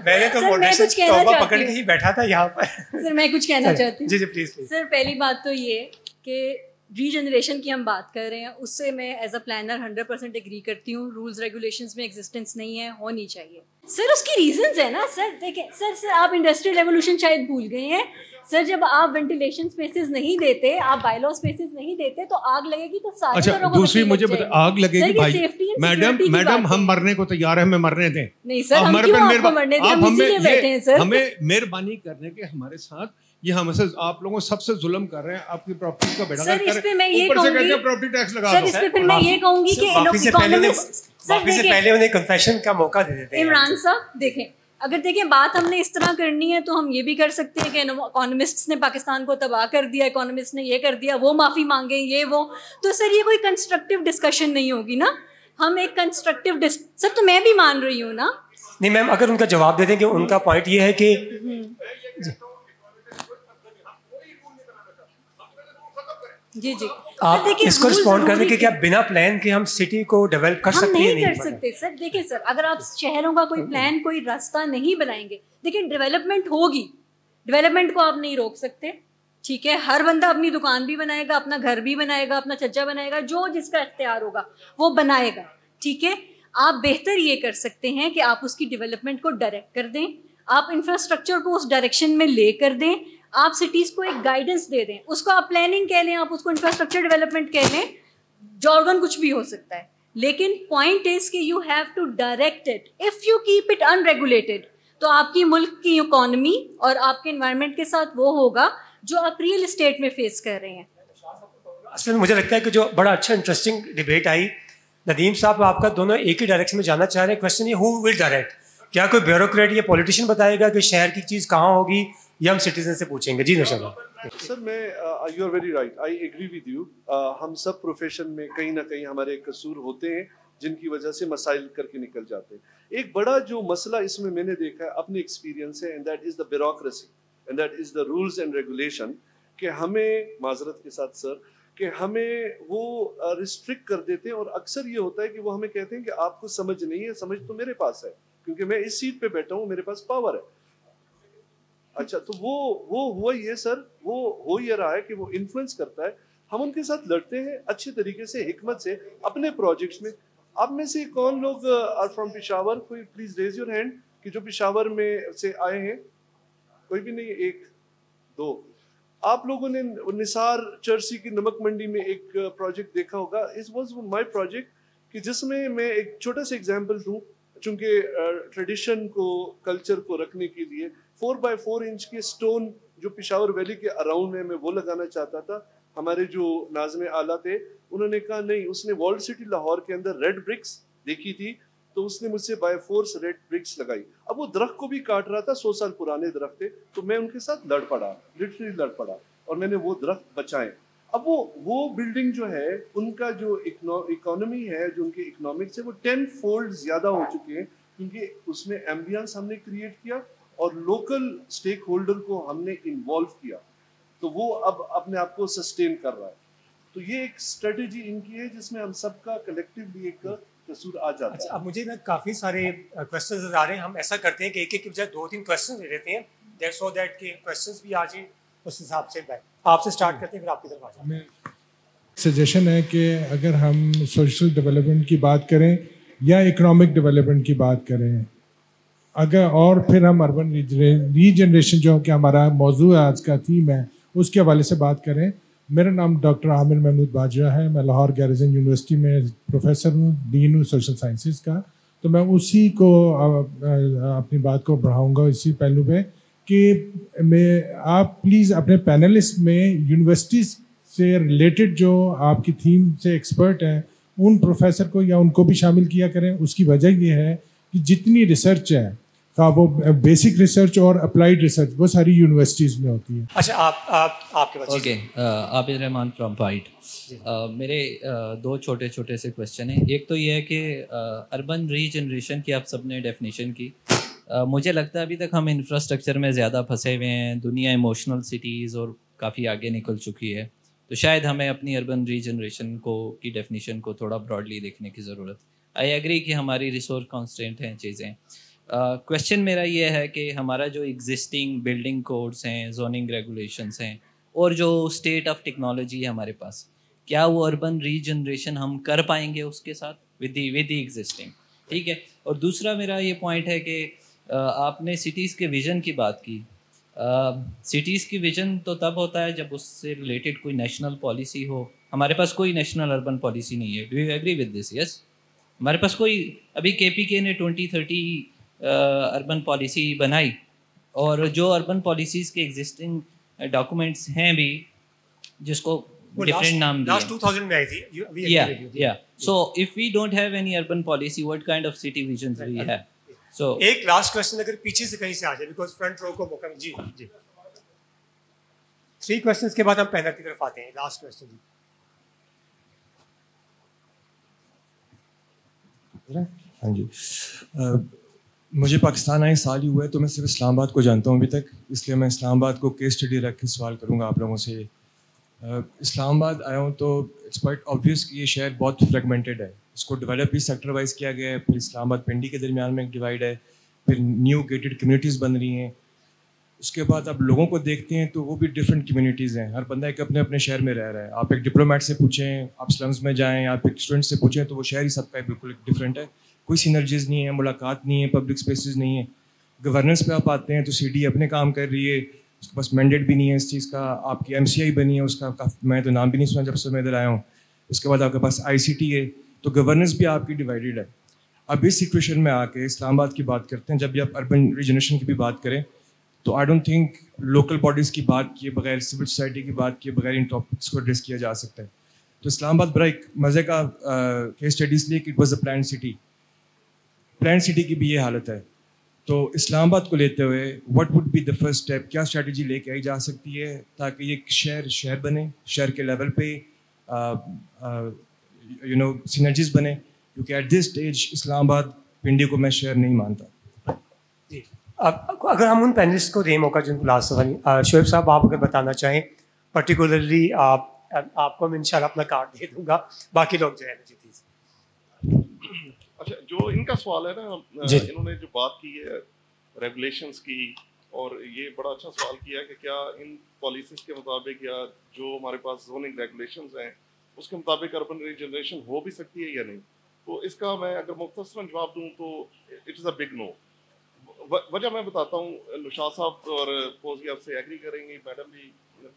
मैंने तो मॉडरेशन तौबा पकड़ के ही बैठा था यहाँ पर। सर मैं कुछ कहना चाहती हूँ। जी प्लीज। सर पहली बात तो ये कि रीजनरेशन की हम बात कर रहे हैं, उससे मैं एज अ प्लानर 100% एग्री करती हूँ। रूल्स रेगुलेशंस में एग्जिस्टेंस नहीं है, होनी चाहिए। सर उसकी रीजंस है ना सर, देखें सर आप इंडस्ट्रियल रेवोल्यूशन शायद भूल गए हैं सर। जब आप वेंटिलेशन स्पेसेस नहीं देते, आप बायलॉ स्पेसेस नहीं देते, तो आग लगेगी तो सारे अच्छा घरों को दूसरी मुझे बता, आग लगेगी भाई मैडम हम मरने को तैयार है, हमें मरने दें। नहीं सर हम क्यों आपको मरने दें, हम इसीलिए बैठे हैं सर। हमें मेहरबानी करने के हमारे साथ ये हमसे आप लोगों सबसे जुल्म कर रहे हैं, आपकी प्रॉपर्टी का बेड़ा सर। इस पे मैं ये कहूंगी प्रॉपर्टी टैक्स लगा सर, इस पे फिर मैं ये कहूंगी कि माफी से पहले उन्हें कन्फेशन का मौका दे देते हैं। इमरान साहब देखें, अगर देखें बात हमने इस तरह करनी है तो हम ये भी कर सकते हैं कि इकोनॉमिस्ट्स ने पाकिस्तान को तबाह कर दिया, इकोनॉमिस्ट ने ये कर दिया, वो माफ़ी मांगे, ये वो। तो सर ये कोई कंस्ट्रक्टिव डिस्कशन नहीं होगी ना। हम एक कंस्ट्रक्टिव सर तो मैं भी मान रही हूँ ना। नहीं मैम, अगर उनका जवाब दे दें कि उनका पॉइंट ये है कि जी जी आप इसको रिस्पॉन्ड करने के क्या बिना प्लान के हम सिटी को डेवलप कर सकते हैं? नहीं कर सकते सर। देखिए सर, अगर आप शहरों का कोई प्लान, कोई रास्ता नहीं बनाएंगे, देखिए डेवलपमेंट होगी, डेवलपमेंट को आप नहीं रोक सकते, ठीक है। हर बंदा अपनी दुकान भी बनाएगा, अपना घर भी बनाएगा, अपना छज्जा बनाएगा, जो जिसका इख्तियार होगा वो बनाएगा, ठीक है। आप बेहतर ये कर सकते हैं कि आप उसकी डेवलपमेंट को डायरेक्ट कर दें, आप इंफ्रास्ट्रक्चर को उस डायरेक्शन में ले कर दें, आप सिटीज़ को एक गाइडेंस दे दें। उसको आप प्लानिंग कह लें, आप उसको इंफ्रास्ट्रक्चर डेवलपमेंट कह लें, जॉर्गन कुछ भी हो सकता है, लेकिन पॉइंट इज कि you have to direct it. If you keep it unregulated तो आपकी मुल्क की इकोनॉमी और आपके एनवायरनमेंट के साथ वो होगा जो आप रियल एस्टेट में फेस कर रहे हैं। असल में मुझे लगता है कि जो बड़ा अच्छा इंटरेस्टिंग डिबेट आई, नदीम साहब आपका दोनों एक ही डायरेक्शन में जाना चाह रहे हैं। क्वेश्चन ये, हु विल डायरेक्ट? क्या कोई ब्यूरोक्रेट या पॉलिटिशियन बताएगा कि शहर की चीज़ कहाँ होगी, या हम सिटीजन से पूछेंगे? जी नौशाद सर, मैं you are very right, I agree with you. हम सब प्रोफेशन में कहीं ना कहीं हमारे कसूर होते हैं जिनकी वजह से मसाइल करके निकल जाते हैं। एक बड़ा जो मसला इसमें मैंने देखा है अपने एक्सपीरियंस है, and that is the bureaucracy and that is the rules and regulation. कि हमें माजरत के साथ सर कि हमें वो रिस्ट्रिक्ट कर देते हैं, और अक्सर ये होता है कि वो हमें कहते हैं कि आपको समझ नहीं है, समझ तो मेरे पास है क्योंकि मैं इस सीट पे बैठा हूँ, मेरे पास पावर है। अच्छा, तो वो हुआ ये सर, वो हो ये रहा है कि वो इन्फ्लुएंस करता है। हम उनके साथ लड़ते हैं अच्छे तरीके से, हिकमत से अपने प्रोजेक्ट्स में। आप में से कौन लोग आर फ्रॉम पेशावर? कोई प्लीज रेज योर हैंड कि जो पेशावर में से आए हैं। कोई भी नहीं? एक दो। आप लोगों ने निसार चर्सी की नमक मंडी में एक प्रोजेक्ट देखा होगा। इट वाज माय प्रोजेक्ट कि जिसमें मैं एक छोटा सा एग्जांपल दूं, चूंकि ट्रेडिशन को, कल्चर को रखने के लिए 4x4 इंच के स्टोन जो पेशावर वैली के अराउंड में मैं वो लगाना चाहता था। हमारे जो नाज़िम आला थे उन्होंने कहा नहीं, उसने वर्ल्ड सिटी लाहौर के अंदर रेड ब्रिक्स देखी थी तो उसने मुझसे बाय फोर्स रेड ब्रिक्स लगाई। अब वो दरख्त को भी काट रहा था, 100 साल पुराने दरख्त थे, तो मैं उनके साथ लड़ पड़ा, लिटरली लड़ पड़ा, और मैंने वो दरख्त बचाए। अब वो बिल्डिंग जो है, उनका जो इकोनॉमी है, जो उनके इकोनॉमिक्स है, वो 10 फोल्ड ज्यादा हो चुके हैं क्योंकि उसमें एम्बियंस हमने क्रिएट किया और लोकल स्टेक होल्डर को हमने इन्वॉल्व किया, तो वो अब अपने आप को सस्टेन कर रहा है। तो ये एक स्ट्रेटेजी इनकी है जिसमें हम सबका कलेक्टिवली एक कसूर आ जाता है। अच्छा, अब मुझे ना काफ़ी सारे क्वेश्चंस आ रहे हैं। हम ऐसा करते हैं कि एक एक की बजाय 2-3 क्वेश्चन ले लेते हैं, सो दैट के क्वेश्चंस भी आ जाए, उस हिसाब से आपसे स्टार्ट करते हैं, फिर आपकी तरफ आ जाए। सजेशन है कि अगर हम सोशल डेवलपमेंट की बात करें या इकोनॉमिक डेवलपमेंट की बात करें, अगर और फिर हम अर्बन रीजनरेशन जो कि हमारा मौजू है, आज का थीम है, उसके हवाले से बात करें। मेरा नाम डॉक्टर आमिर महमूद बाजरा है। मैं लाहौर गारिजन यूनिवर्सिटी में प्रोफेसर हूँ, डीन हूँ सोशल साइंसेस का। तो मैं उसी को अपनी बात को बढ़ाऊँगा इसी पहलू पे कि आप प्लीज़ अपने पैनलिस्ट में यूनिवर्सिटीज़ से रिलेटेड जो आपकी थीम से एक्सपर्ट हैं उन प्रोफेसर को या उनको भी शामिल किया करें। उसकी वजह ये है कि जितनी रिसर्च है का वो बेसिक रिसर्च और अप्लाइड रिसर्च वो सारी यूनिवर्सिटीज़ में होती है। अच्छा, आपके पास ओके, आबिद रहमान फ्रॉम पाइट। मेरे दो छोटे छोटे से क्वेश्चन हैं। एक तो ये है कि अर्बन रीजनरेशन की आप सबने डेफिनेशन की। मुझे लगता है अभी तक हम इंफ्रास्ट्रक्चर में ज़्यादा फंसे हुए हैं। दुनिया इमोशनल सिटीज़ और काफ़ी आगे निकल चुकी है। तो शायद हमें अपनी अर्बन रीजनरेशन की डेफिनेशन को थोड़ा ब्रॉडली देखने की ज़रूरत। आई एग्री कि हमारी रिसोर्स कॉन्स्टेंट हैं चीज़ें। क्वेश्चन मेरा ये है कि हमारा जो एग्जिस्टिंग बिल्डिंग कोड्स हैं, जोनिंग रेगुलेशंस हैं और जो स्टेट ऑफ टेक्नोलॉजी है हमारे पास, क्या वो अर्बन रीजनरेशन हम कर पाएंगे उसके साथ विद द एग्जिस्टिंग? ठीक है। और दूसरा मेरा ये पॉइंट है कि आपने सिटीज़ के विज़न की बात की। सिटीज़ की विज़न तो तब होता है जब उससे रिलेटेड कोई नेशनल पॉलिसी हो। हमारे पास कोई नेशनल अर्बन पॉलिसी नहीं है। Do you agree with this? Yes, हमारे पास कोई, अभी KPK ने 2030 अर्बन पॉलिसी बनाई, और जो अर्बन पॉलिसीज़ के एग्जिस्टिंग डॉक्यूमेंट्स हैं भी, जिसको डिफरेंट नाम दिए, लास्ट 2000 में आई थी। या so if we don't have any urban policy, what kind of city visions we have? So एक लास्ट क्वेश्चन अगर पीछे से कहीं से आ जाए, बिकॉज फ्रंट रो को मौका। जी जी, 3 क्वेश्चंस के बाद हम पैनल की तरफ आते हैं। लास्ट क्वेश्चन जी। हाँ जी, मुझे पाकिस्तान आए साल ही हुआ है, तो मैं सिर्फ इस्लामाबाद को जानता हूँ अभी तक, इसलिए मैं इस्लामाबाद को केस स्टडी रख के सवाल करूँगा आप लोगों से। इस्लामाबाद आया हूँ तो इट्स क्वाइट ऑब्वियस कि ये शहर बहुत फ्रेगमेंटेड है। इसको डेवलप भी सेक्टर वाइज किया गया है, फिर इस्लामाबाद पिंडी के दरमियान में एक डिवाइड है, फिर न्यू गेटेड कम्युनिटीज़ बन रही हैं। उसके बाद आप लोगों को देखते हैं तो वो भी डिफरेंट कम्युनिटीज़ हैं, हर बंदा एक अपने अपने शहर में रह रहा है। आप एक डिप्लोमेट से पूछें, आप स्लम्स में जाएँ, आप एक स्टूडेंट से पूछें, तो वो शहर ही सबका बिल्कुल डिफरेंट है। कोई सिनर्जीज़ नहीं है, मुलाकात नहीं है, पब्लिक स्पेसेस नहीं है। गवर्नेंस पे आप आते हैं तो सिटी अपने काम कर रही है, उसके पास मैंडेट भी नहीं है इस चीज़ का। आपकी MCI बनी है, उसका मैं तो नाम भी नहीं सुना जब से मैं इधर आया हूँ। उसके बाद आपके पास ICT है, तो गवर्नेंस भी आपकी डिवाइडेड है। अब इस सिचुएशन में आके इस्लामाबाद की बात करते हैं, जब भी आप अर्बन रीजनरेशन की भी बात करें, तो I don't think local bodies की बात किए बगैर, सिविल सोसाइटी की बात किए बगैर इन टॉपिक्स को एड्रेस किया जा सकता है। तो इस्लामाबाद बड़ा एक मज़े का केस स्टडी इसलिए कि it was a plan city. Plan city की भी ये हालत है। तो इस्लामाबाद को लेते हुए what would be the first step, क्या स्ट्रेटजी लेके आई जा सकती है ताकि ये शहर बने, शहर के लेवल पे सिनर्जीज बने? क्योंकि एट दिस स्टेज इस्लामाबाद पिंडी को मैं शहर नहीं मानता। जी, अब अगर हम उन पैनलिस्ट को दें मौका जिनको लास्ट सवाल, शोएब साहब आप अगर बताना चाहें पर्टिकुलरली, आपको मैं इंशाल्लाह अपना कार्ड दे दूंगा, बाकी लोग जो है जी प्लीज। अच्छा, जो इनका सवाल है ना, इन्होंने जो बात की है रेगुलेशंस की, और ये बड़ा अच्छा सवाल किया कि क्या इन पॉलिसीज के मुताबिक या जो हमारे पास जोनिंग रेगुलेशंस हैं उसके मुताबिक अर्बन रीजनरेशन हो भी सकती है या नहीं। तो इसका मैं अगर मुख्तसरन जवाब दूं तो it is a big no. वजह मैं बताता हूँ, नुशाद साहब और फौजिया से एग्री करेंगी, मैडम भी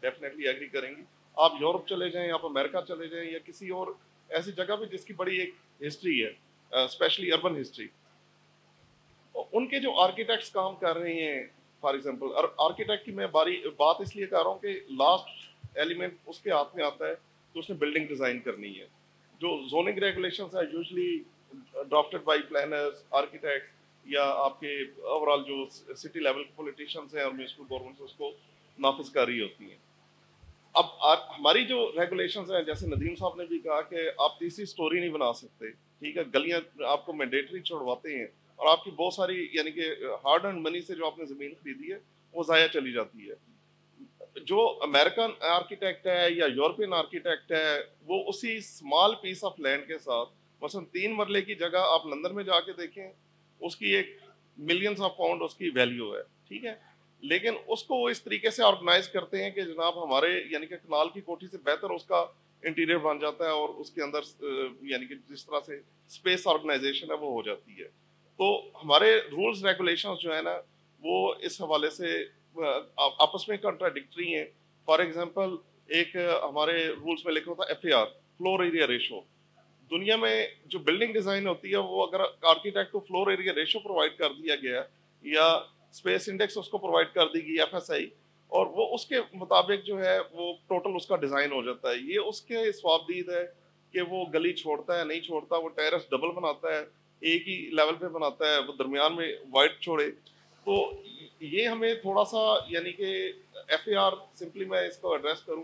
डेफिनेटली एग्री करेंगी। आप यूरोप चले जाएं, आप अमेरिका चले जाएं, या किसी और ऐसी जगह पे जिसकी बड़ी एक हिस्ट्री है, स्पेशली अर्बन हिस्ट्री, उनके जो आर्किटेक्ट्स काम कर रहे हैं, फॉर एग्जांपल आर्किटेक्ट की मैं बात इसलिए कर रहा हूँ कि लास्ट एलिमेंट उसके हाथ में आता है तो उसने बिल्डिंग डिज़ाइन करनी है। जो जोनिंग रेगुलेशंस है usually drafted bye planners, architects, या आपके ओवरऑल जो सिटी लेवल के पॉलिटिशियंस हैं और म्यूनिसिपल गवर्नमेंट्स उसको नाफिज कर रही होती हैं। अब हमारी जो रेगुलेशंस हैं, जैसे नदीम साहब ने भी कहा कि आप तीसरी स्टोरी नहीं बना सकते, ठीक है, गलियां आपको मैंडेटरी छोड़वाते हैं, और आपकी बहुत सारी यानी कि हार्ड एंड मनी से जो आपने ज़मीन खरीदी है वो ज़ाया चली जाती है। जो अमेरिकन आर्किटेक्ट है या यूरोपियन आर्किटेक्ट है, वो उसी स्मॉल पीस ऑफ लैंड के साथ, मसलन 3 मरले की जगह आप लंदन में जाके देखें, उसकी एक मिलियंस ऑफ पाउंड उसकी वैल्यू है, ठीक है, लेकिन उसको वो इस तरीके से ऑर्गेनाइज करते हैं कि जनाब हमारे यानी कि कनाल की कोठी से बेहतर उसका इंटीरियर बन जाता है, और उसके अंदर यानी कि जिस तरह से स्पेस ऑर्गेनाइजेशन है वो हो जाती है। तो हमारे रूल्स रेगुलेशंस जो है ना, वो इस हवाले से आपस में कॉन्ट्राडिक्टरी हैं। फॉर एग्जांपल, एक हमारे रूल्स में लिखा होता है FAR, फ्लोर एरिया रेशो। दुनिया में जो बिल्डिंग डिज़ाइन होती है, वो अगर आर्किटेक्ट को फ्लोर एरिया रेशो प्रोवाइड कर दिया गया या स्पेस इंडेक्स उसको प्रोवाइड कर दी गई FSI, और वो उसके मुताबिक जो है वो टोटल उसका डिज़ाइन हो जाता है। ये उसके स्वाबदीद है कि वो गली छोड़ता है नहीं छोड़ता, वो टेरेस डबल बनाता है, एक ही लेवल पे बनाता है, वो दरमियान में वाइड छोड़े। तो ये हमें थोड़ा सा यानी कि FAR, सिंपली मैं इसको एड्रेस करूं,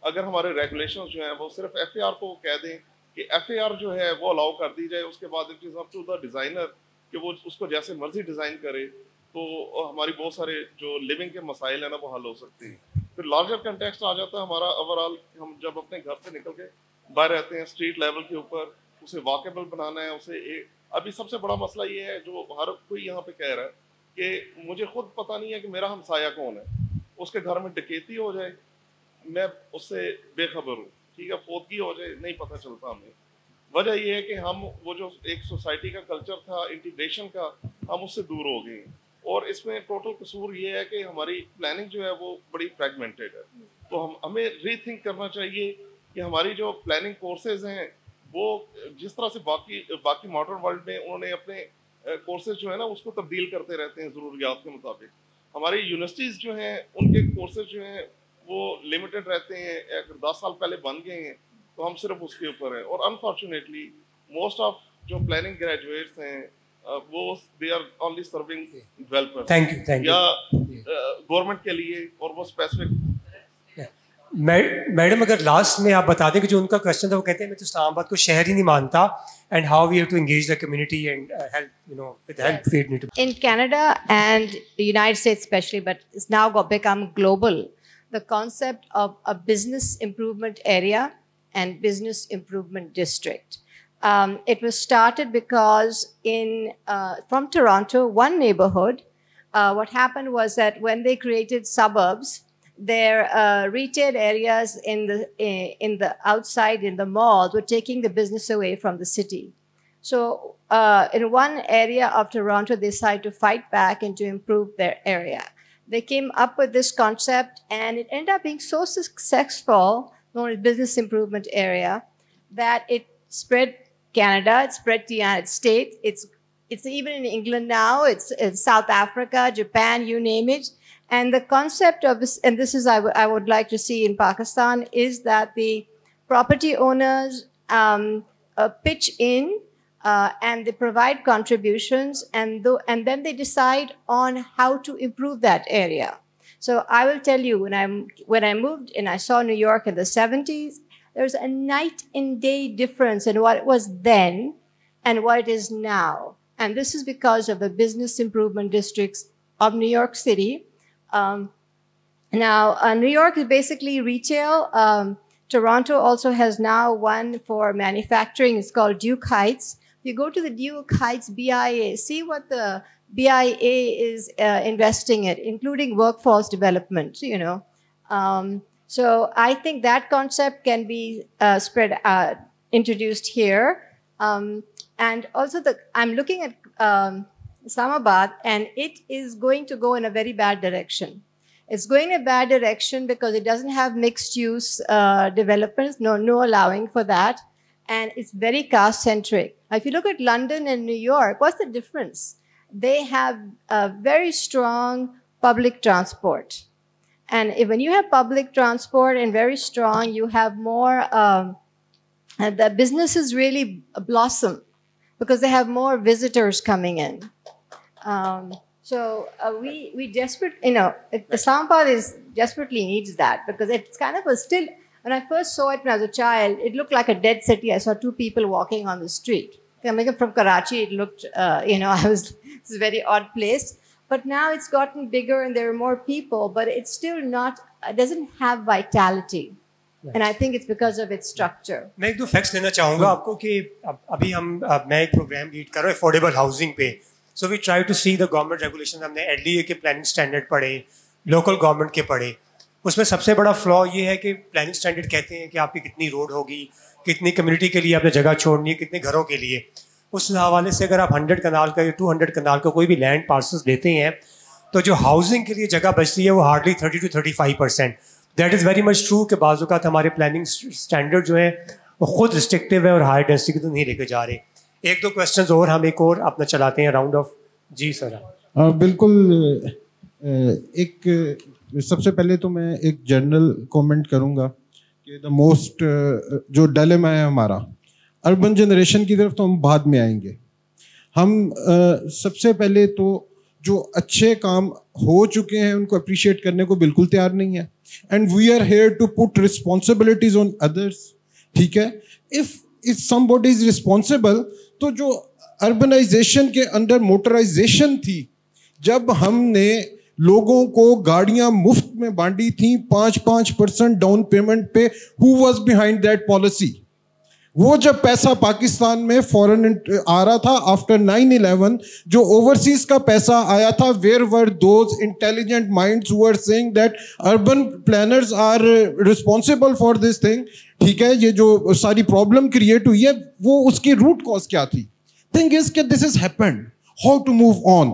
अगर हमारे रेगुलेशंस जो हैं वो सिर्फ FAR को कह दें कि FAR जो है वो अलाउ कर दी जाए, उसके बाद it is up to the designer कि वो उसको जैसे मर्जी डिज़ाइन करे, तो हमारी बहुत सारे जो लिविंग के मसाइल हैं ना वो हल हो सकते हैं। फिर लार्जर कंटेक्स्ट आ जाता है हमारा ओवरऑल। हम जब अपने घर से निकल के बाहर रहते हैं स्ट्रीट लेवल के ऊपर, उसे वॉकेबल बनाना है, उसे अभी सबसे बड़ा मसला ये है जो हर कोई यहाँ पे कह रहा है कि मुझे खुद पता नहीं है कि मेरा हमसाया कौन है, उसके घर में डकैती हो जाए मैं उससे बेखबर हूँ, ठीक है, फोदगी हो जाए नहीं पता चलता हमें। वजह यह है कि हम वो जो एक सोसाइटी का कल्चर था इंटीग्रेशन का, हम उससे दूर हो गए हैं। और इसमें टोटल कसूर ये है कि हमारी प्लानिंग जो है वो बड़ी फ्रैगमेंटेड है। तो हमें रीथिंक करना चाहिए कि हमारी जो प्लानिंग कोर्सेज हैं वो जिस तरह से बाकी मॉडर्न वर्ल्ड में उन्होंने अपने कोर्सेज जो है ना उसको तब्दील करते रहते हैं ज़रूरियात के मुताबिक। हमारी यूनिवर्सिटीज़ जो हैं उनके कोर्सेज जो हैं वो लिमिटेड रहते हैं, अगर 10 साल पहले बन गए हैं तो हम सिर्फ उसके ऊपर हैं। और अनफॉर्चुनेटली मोस्ट ऑफ जो प्लानिंग ग्रेजुएट्स हैं वो they are only serving developers या गवर्नमेंट के लिए, और वो स्पेसिफिक। मैडम अगर लास्ट में आप बता दें कि जो उनका क्वेश्चन था, वो कहते हैं मैं तो इस्लामाबाद को शहर ही नहीं मानता, and how we have to engage the community and help with help we need to. In Canada and the United States especially, but it's now become global, the concept of a business improvement area and business improvement district. It was started because from Toronto, one neighborhood, what happened was that when they created suburbs, their retail areas in the outside in the malls were taking the business away from the city. So in one area of Toronto, they decided to fight back and to improve their area. They came up with this concept, and it ended up being so successful, known as business improvement area, that it spread Canada, it spread the United States. It's even in England now. It's in South Africa, Japan, you name it. And the concept of this, and this is I would like to see in Pakistan, is that the property owners pitch in and they provide contributions, and then they decide on how to improve that area. So I will tell you, when I moved and I saw New York in the 70s, there's a night and day difference in what it was then and what it is now. And this is because of the business improvement districts of New York City. Now, New York is basically retail. Toronto also has now one for manufacturing. It's called Duke Heights. If you go to the Duke Heights BIA, see what the BIA is investing in, including workforce development, So I think that concept can be introduced here. And also I'm looking at Islamabad, and it is going to go in a very bad direction. It's going in a bad direction because it doesn't have mixed use developments, no allowing for that. And it's very caste-centric. If you look at London and New York, what's the difference? They have a very strong public transport. And when you have public transport and very strong, you have more, the businesses really blossom because they have more visitors coming in. So we desperately, Islamabad desperately needs that, because it's kind of still, when I first saw it when I was a child, it looked like a dead city. I saw two people walking on the street. Coming from Karachi, it looked, it's a very odd place. But now it's gotten bigger and there are more people, but it's still it doesn't have vitality. Right. And I think it's because of its structure. मैं एक दो facts देना चाहूँगा आपको कि अभी मैं एक प्रोग्राम लीड कर रहा हूँ अफोर्डेबल हाउसिंग पे। So we try to see the government regulation. हमने एडलीए के प्लानिंग स्टैंडर्ड पढ़े, लोकल गवर्नमेंट के पढ़े। उसमें सबसे बड़ा फ्लॉ ये है कि प्लानिंग स्टैंडर्ड कहते हैं कि आपकी कितनी रोड होगी, कितनी कम्युनिटी के लिए आपने जगह छोड़नी है, कितने घरों के लिए। उस हवाले से अगर आप 100 कनाल का या 200 कनाल का कोई भी लैंड पार्सल्स लेते हैं तो जो हाउसिंग के लिए जगह बचती है वो hardly 30 to 35%। That is very much true कि बाज़ औक़ात हमारे प्लानिंग स्टैंडर्ड जो है वो खुद रिस्ट्रिक्टिव है और हाई डेंसिटी तो नहीं लेके जा रहे। एक दो क्वेश्चंस और हम एक और अपना चलाते हैं राउंड ऑफ। Ji sir. बिल्कुल। सबसे पहले तो मैं एक जनरल कमेंट करूँगा कि द मोस्ट जो डिलेमा है हमारा, अर्बन जनरेशन की तरफ तो हम बाद में आएंगे। हम सबसे पहले तो जो अच्छे काम हो चुके हैं उनको अप्रिशिएट करने को बिल्कुल तैयार नहीं है, and we are here to put responsibilities on others. ठीक है, इफ समबॉडी इज रिस्पॉन्सिबल, तो जो अर्बनाइजेशन के अंडर मोटराइजेशन थी, जब हमने लोगों को गाड़ियां मुफ्त में बांटी थी 5% डाउन पेमेंट पे। Who was behind that policy? वो जब पैसा पाकिस्तान में फॉरेन आ रहा था आफ्टर 9/11, जो ओवरसीज का पैसा आया था, where were those intelligent minds who are saying that urban planners are responsible for this thing? ठीक है, ये जो सारी प्रॉब्लम क्रिएट हुई है, वो उसकी रूट कॉज क्या थी? थिंग इज कि this is happened, how to move on,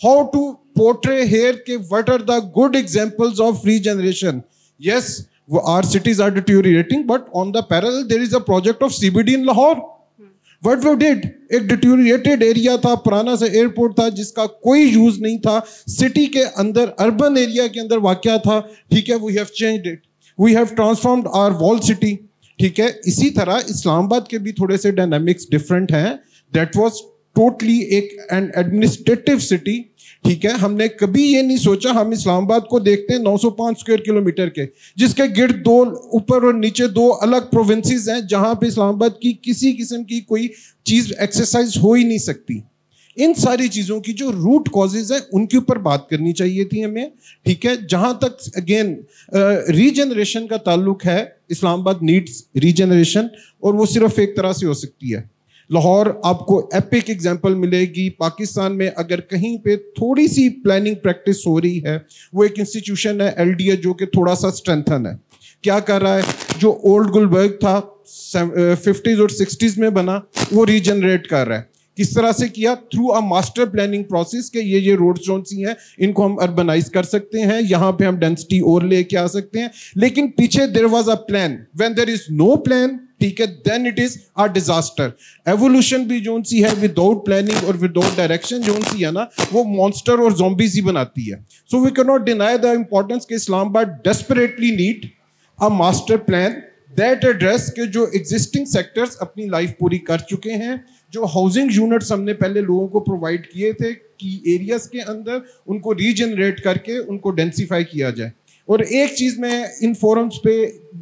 how to portray here के what are the good examples of regeneration? Yes, our cities are deteriorating, but on the parallel there is a project of CBD in Lahore. What we did, एक deteriorated area था, पुराना सा airport था जिसका कोई use नहीं था, city के अंदर, अर्बन एरिया के अंदर वाक़या था, ठीक है, we have changed it, we have transformed our wall city, ठीक है। इसी तरह इस्लामाबाद के भी थोड़े से डायनामिक्स डिफरेंट हैं। That was totally an administrative city, ठीक है। हमने कभी ये नहीं सोचा, हम इस्लामाबाद को देखते हैं 905 स्क्वायर किलोमीटर के, जिसके गिर्द दो ऊपर और नीचे दो अलग प्रोविंसेस हैं, जहां पे इस्लामाबाद की किसी किस्म की कोई चीज एक्सरसाइज हो ही नहीं सकती। इन सारी चीजों की जो रूट कॉजेज है उनके ऊपर बात करनी चाहिए थी हमें, ठीक है। जहां तक अगेन रीजनरेशन का ताल्लुक है, इस्लामाबाद नीड्स रीजनरेशन, और वो सिर्फ एक तरह से हो सकती है। लाहौर आपको एपिक एग्जांपल मिलेगी। पाकिस्तान में अगर कहीं पे थोड़ी सी प्लानिंग प्रैक्टिस हो रही है, वो एक इंस्टीट्यूशन है LDA, जो कि थोड़ा सा स्ट्रेंथन है। क्या कर रहा है? जो ओल्ड गुलबर्ग था 50s और 60s में बना, वो रीजनरेट कर रहा है। किस तरह से किया? Through a master planning process के ये रोड जोन सी हैं, इनको हम अर्बनाइज कर सकते हैं, यहाँ पे हम डेंसिटी और लेके आ सकते हैं। लेकिन पीछे there was a plan. When there is no plan, ठीक है, then it is a disaster. Evolution भी जोन सी है, विदाउट प्लानिंग और विदाउट डायरेक्शन जोन सी है ना, वो मॉन्स्टर और ज़ॉम्बीज ही बनाती है। So we can not deny the importance के Islamabad desperately need a master plan that address के जो एग्जिस्टिंग सेक्टर्स अपनी लाइफ पूरी कर चुके हैं, जो हाउसिंग यूनिट्स हमने पहले लोगों को प्रोवाइड किए थे कि एरियाज के अंदर, उनको रीजनरेट करके उनको डेंसिफाई किया जाए। और एक चीज़ मैं इन फोरम्स पे,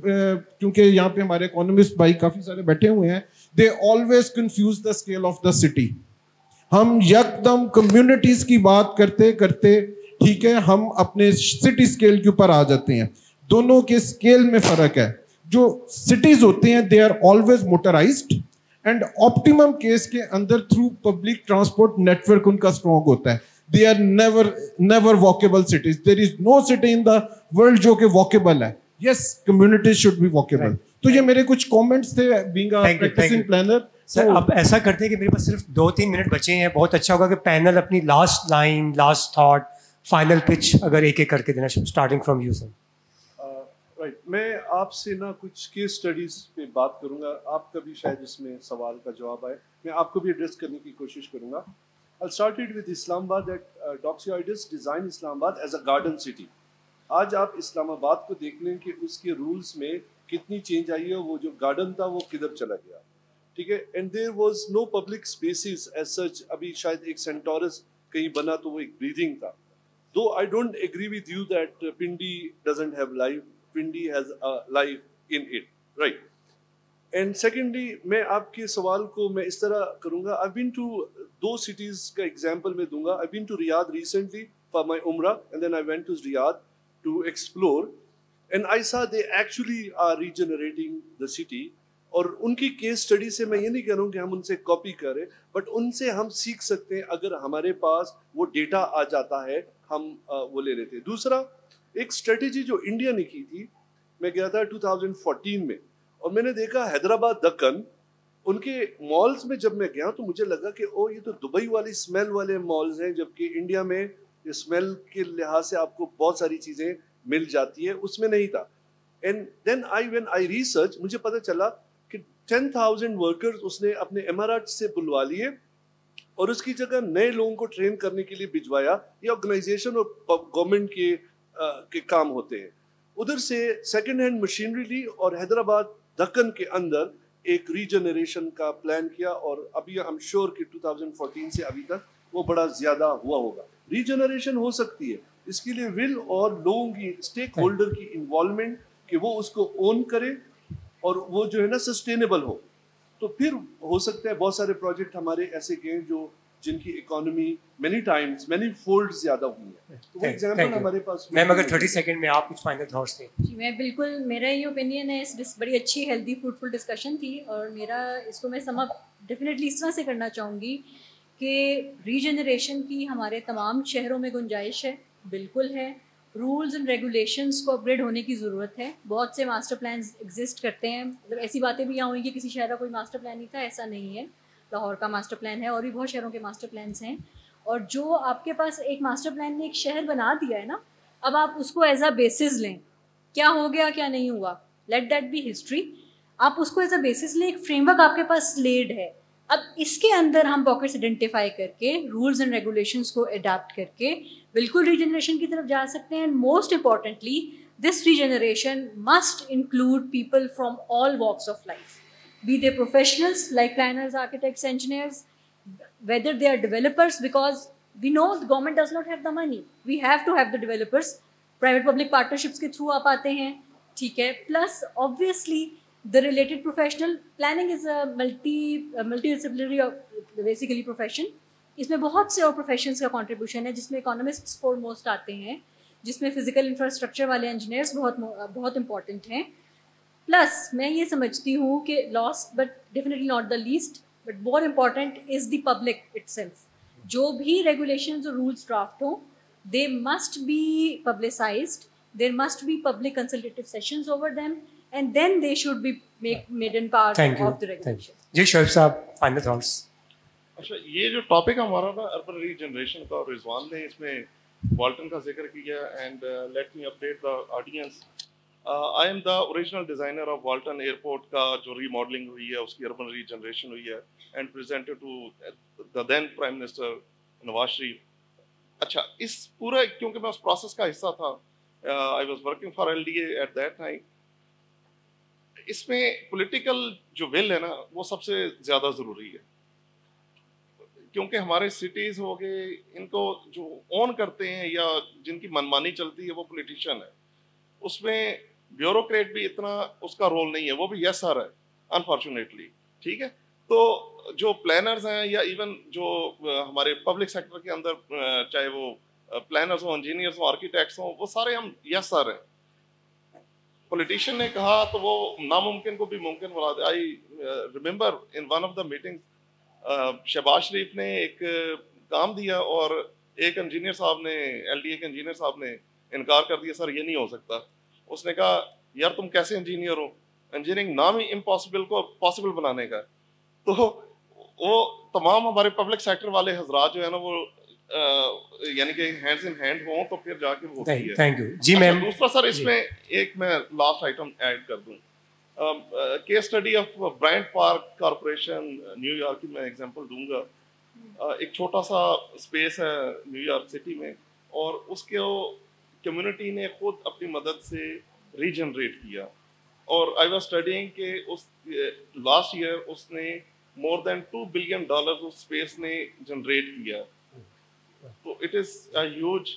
क्योंकि यहाँ पे हमारे इकोनॉमिस्ट भाई काफ़ी सारे बैठे हुए हैं, they always confuse the scale of the city. हम यकदम कम्युनिटीज़ की बात करते करते, ठीक है, हम अपने सिटी स्केल के ऊपर आ जाते हैं। दोनों के स्केल में फ़र्क है। जो सिटीज़ होते हैं they are always motorized, and optimum case के अंदर थ्रू पब्लिक ट्रांसपोर्ट नेटवर्क उनका स्ट्रॉन्ग होता है। They are never walkable cities. There is no city in the world जो कि walkable है। Yes, communities should be walkable. तो ये मेरे कुछ comments थे being a practicing planner. Sir अब ऐसा करते हैं कि मेरे पास सिर्फ 2-3 मिनट बचे हैं। बहुत अच्छा होगा कि पैनल अपनी last line, last thought, final pitch अगर एक एक करके देना, starting from you sir. Right, मैं आपसे ना कुछ केस स्टडीज पे बात करूंगा, आपका भी शायद इसमें सवाल का जवाब आए, मैं आपको भी एड्रेस करने की कोशिश करूंगा। I'll start it with Islamabad, that doxyoides designed Islamabad as a garden city. आज आप इस्लामाबाद को देख लें कि उसके रूल्स में कितनी चेंज आई है, वो जो गार्डन था वो किधर चला गया, ठीक है। And there was no public spaces as such. अभी शायद एक सेंटोरस कहीं बना तो वो एक ब्रीदिंग था। Though I don't agree with you that Pindi doesn't have life, Pindi has a life in it, right. And secondly, मैं आपके सवाल को मैं इस तरह करूँगा, आई बीन टू 2 cities का एग्जाम्पल मैं दूंगा। I been to Riyadh recently for my उम्रा, and then I went to Riyadh to explore, and I saw they actually are regenerating the city. और उनकी केस स्टडी से मैं ये नहीं कह रहा हूँ कि हम उनसे कॉपी करें, बट उनसे हम सीख सकते हैं। अगर हमारे पास वो डेटा आ जाता है, हम वो ले लेते हैं। दूसरा, एक स्ट्रेटेजी जो इंडिया ने की थी, मैं गया था 2014 में, और मैंने देखा हैदराबाद दक्कन, उनके मॉल्स में जब मैं गया तो मुझे लगा कि ओ ये तो दुबई वाली स्मेल वाले मॉल्स हैं, जबकि इंडिया में स्मेल के लिहाज से आपको बहुत सारी चीज़ें मिल जाती है, उसमें नहीं था। And then when I research, मुझे पता चला कि 10,000 वर्कर्स उसने अपने एमआरआर से बुलवा लिए और उसकी जगह नए लोगों को ट्रेन करने के लिए भिजवाया। ये ऑर्गेनाइजेशन और गवर्नमेंट के काम होते हैं। उधर से सेकेंड हैंड मशीनरी ली और हैदराबाद दक्कन के अंदर एक रीजनरेशन का प्लान किया, और अभी आई एम श्योर कि 2014 से अभी तक वो बड़ा ज्यादा हुआ होगा। रीजनरेशन हो सकती है, इसके लिए विल और लोगों की, स्टेक होल्डर की इन्वॉल्वमेंट, कि वो उसको ओन करे और वो जो है ना सस्टेनेबल हो, तो फिर हो सकता है। बहुत सारे प्रोजेक्ट हमारे ऐसे गए जो जिनकी economy many times many fold ज़्यादा हुई है। तो वो एग्जाम्पल हमारे पास। मैम अगर 30 सेकंड में आप कुछ फाइनल थॉट्स दें। जी मैं बिल्कुल, मेरा ये ओपिनियन है, इस बड़ी अच्छी हेल्दी फ्रूटफुल डिस्कशन थी और मेरा इसको मैं सम अप डेफिनेटली इस तरह से करना चाहूँगी कि रीजनरेशन की हमारे तमाम शहरों में गुंजाइश है, बिल्कुल है। रूल्स एंड रेगुलेशंस को अपग्रेड होने की ज़रूरत है। बहुत से मास्टर प्लान्स एग्जिस्ट करते हैं, मतलब ऐसी बातें भी यहाँ हुई कि किसी शहर का कोई मास्टर प्लान नहीं था, ऐसा नहीं है। लाहौर का मास्टर प्लान है और भी बहुत शहरों के मास्टर प्लान्स हैं। और जो आपके पास एक मास्टर प्लान ने एक शहर बना दिया है ना, अब आप उसको एज अ बेसिस लें, क्या हो गया क्या नहीं हुआ, लेट दैट बी हिस्ट्री। आप उसको एज अ बेसिस लें, एक फ्रेमवर्क आपके पास लेड है। अब इसके अंदर हम पॉकेट्स आइडेंटिफाई करके रूल्स एंड रेगुलेशंस को अडाप्ट करके बिल्कुल रीजनरेशन की तरफ जा सकते हैं। And most importantly this regeneration must include people from all walks of life, be they professionals like planners, architects, engineers, whether they are developers, because we know the government does not have the money, we have to have the developers, private public partnerships के through आप आते हैं, ठीक है। plus obviously the related professional planning is a multidisciplinary basically profession। इसमें बहुत से और professions का contribution है, जिसमें economists foremost आते हैं, जिसमें physical infrastructure वाले engineers बहुत important हैं। प्लस मैं ये समझती हूँ कि last but definitely not the least but more important is the public itself. जो भी रेगुलेशंस और रूल्स ड्राफ्ट हों, they must be publicised, there must be public consultative sessions over them and then they should be made in part of the regulation. जी शोएब साहब final thoughts. अच्छा, ये जो topic हमारा ना अर्बन रीजनरेशन का, और रिजवान ने इसमें वाल्टन का जिक्र किया, and let me update the audience. I am the original designer of Walton airport का जो रीमॉडलिंग हुई है, उसकी अर्बन रीजनरेशन हुई है, and presented to the then prime minister Nawaz Sharif. अच्छा, इस पूरा क्योंकि मैं उस प्रोसेस का हिस्सा था, I was working for LDA at that time, इसमें पॉलिटिकल जो विल है ना, वो सबसे ज़्यादा ज़रूरी है, क्योंकि हमारे सिटीज़ हो गए, इनको जो ओन करते हैं या जिनकी मनमानी चलती है वो पॉलिटिशियन है। उसमें ब्यूरोक्रेट भी इतना उसका रोल नहीं है, वो भी यस सर है अनफॉर्चुनेटली, ठीक है। तो जो प्लानर्स हैं या इवन जो हमारे पब्लिक सेक्टर के अंदर, चाहे वो प्लानर्स हो, इंजीनियर्स हो, आर्किटेक्ट्स हो, वो सारे हम यस सर हैं। पॉलिटिशियन ने कहा तो वो नामुमकिन को भी मुमकिन बना दे। I remember in one of the meetings Shahbaz Sharif ने एक काम दिया और एक इंजीनियर साहब ने, LDA के इंजीनियर साहब ने इनकार कर दिया, सर ये नहीं हो सकता। उसने कहा यार तुम कैसे इंजीनियर हो, इंजीनियरिंग नाम ही इम्पॉसिबल को पॉसिबल बनाने का। तो वो तमाम हमारे पब्लिक सेक्टर वाले हजरात जो है ना, वो यानी कि हैंड्स इन हैंड हो तो फिर जाके वो होती है। Thank you ji ma'am. दूसरा सर, इसमें एक मैं लास्ट आइटम ऐड कर दूं, case study of Bryant Park Corporation New York की मैं एग्जांपल दूंगा। एक छोटा सा स्पेस है न्यूयॉर्क सिटी में, और उसके कम्युनिटी ने खुद अपनी मदद से रीजनरेट किया। और आई वाज स्टडीइंग कि उस लास्ट ईयर उसने मोर देन $2 बिलियन उस स्पेस ने जनरेट किया। तो इट इज़ अ ह्यूज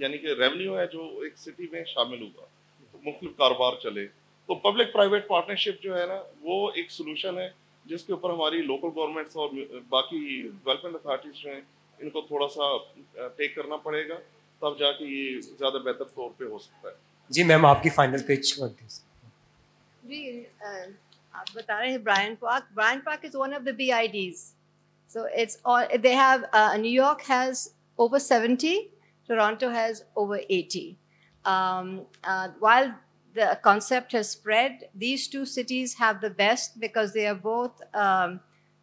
यानी कि रेवेन्यू है जो एक सिटी में शामिल हुआ, तो मुख्तलिफ कारोबार चले। तो पब्लिक प्राइवेट पार्टनरशिप जो है ना, वो एक सोल्यूशन है जिसके ऊपर हमारी लोकल गवर्नमेंट्स और बाकी डेवलपमेंट अथॉरिटीज जो हैं, इनको थोड़ा सा टेक करना पड़ेगा, तब जाके ये ज़्यादा बेहतर तौर पे हो सकता है। जी मैम, आपकी फाइनल पिच। जी आप बता रहे हैं Bryant Park. Bryant Park is one of the BIDs. So it's all they have. New York has over 70, Toronto has over 80. While the concept has spread, these two cities have the best because they are both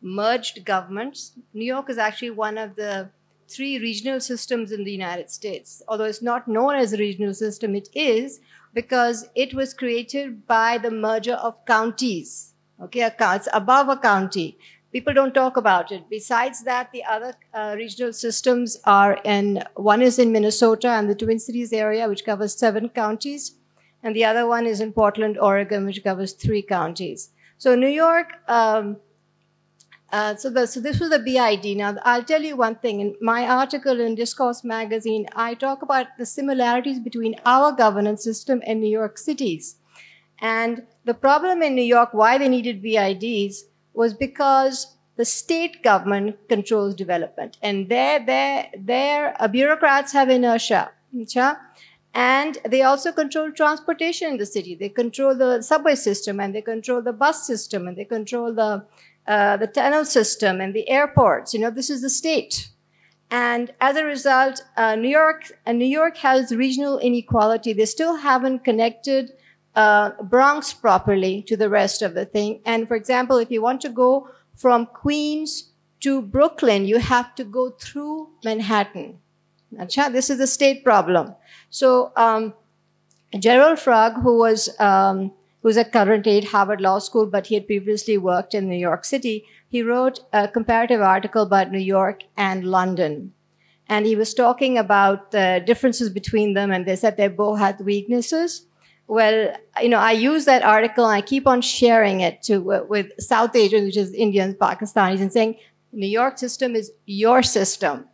merged governments. New York is actually one of the 3 regional systems in the United States. Although it's not known as a regional system, it is because it was created by the merger of counties. Okay, it's above a county. People don't talk about it. Besides that, the other regional systems are one is in Minnesota and the Twin Cities area, which covers 7 counties. And the other one is in Portland, Oregon, which covers 3 counties. So New York, so this was the BID. Now, I'll tell you one thing. In my article in Discourse magazine, I talk about the similarities between our governance system and New York City's. And the problem in New York, why they needed BIDs, was because the state government controls development, and their bureaucrats have inertia. And they also control transportation in the city. They control the subway system, and they control the bus system, and they control the tunnel system and the airports. This is the state. And as a result, New York has regional inequality. They still haven't connected Bronx properly to the rest of the thing. And for example, if you want to go from Queens to Brooklyn, you have to go through Manhattan. This is the state problem. So Gerald Frugg, who's a current at Harvard Law School, but he had previously worked in New York City, he wrote a comparative article about New York and London. And he was talking about the differences between them, and they said they both had weaknesses. Well, I use that article and I keep on sharing it with South Asians, which is Indians, Pakistanis, and saying, New York system is your system,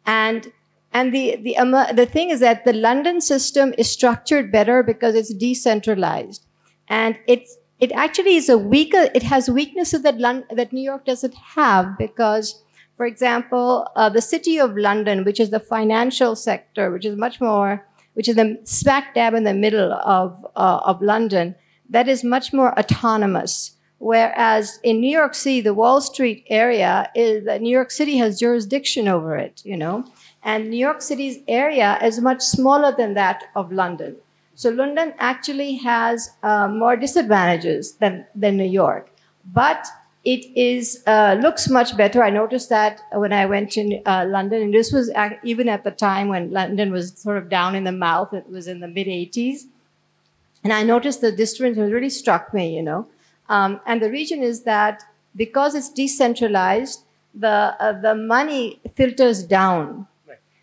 And the thing is that the London system is structured better because it's decentralized. And it actually is it has weaknesses that New York doesn't have because, for example, the city of London, which is the financial sector, which is the smack dab in the middle of London, that is much more autonomous. Whereas in New York City, the Wall Street area New York City has jurisdiction over it, And New York City's area is much smaller than that of London. So London actually has more disadvantages than New York. But it looks much better. I noticed that when I went to London, and this was even at the time when London was sort of down in the mouth. It was in the mid-'80s. And I noticed the difference really struck me, And the reason is that because it's decentralized, the money filters down.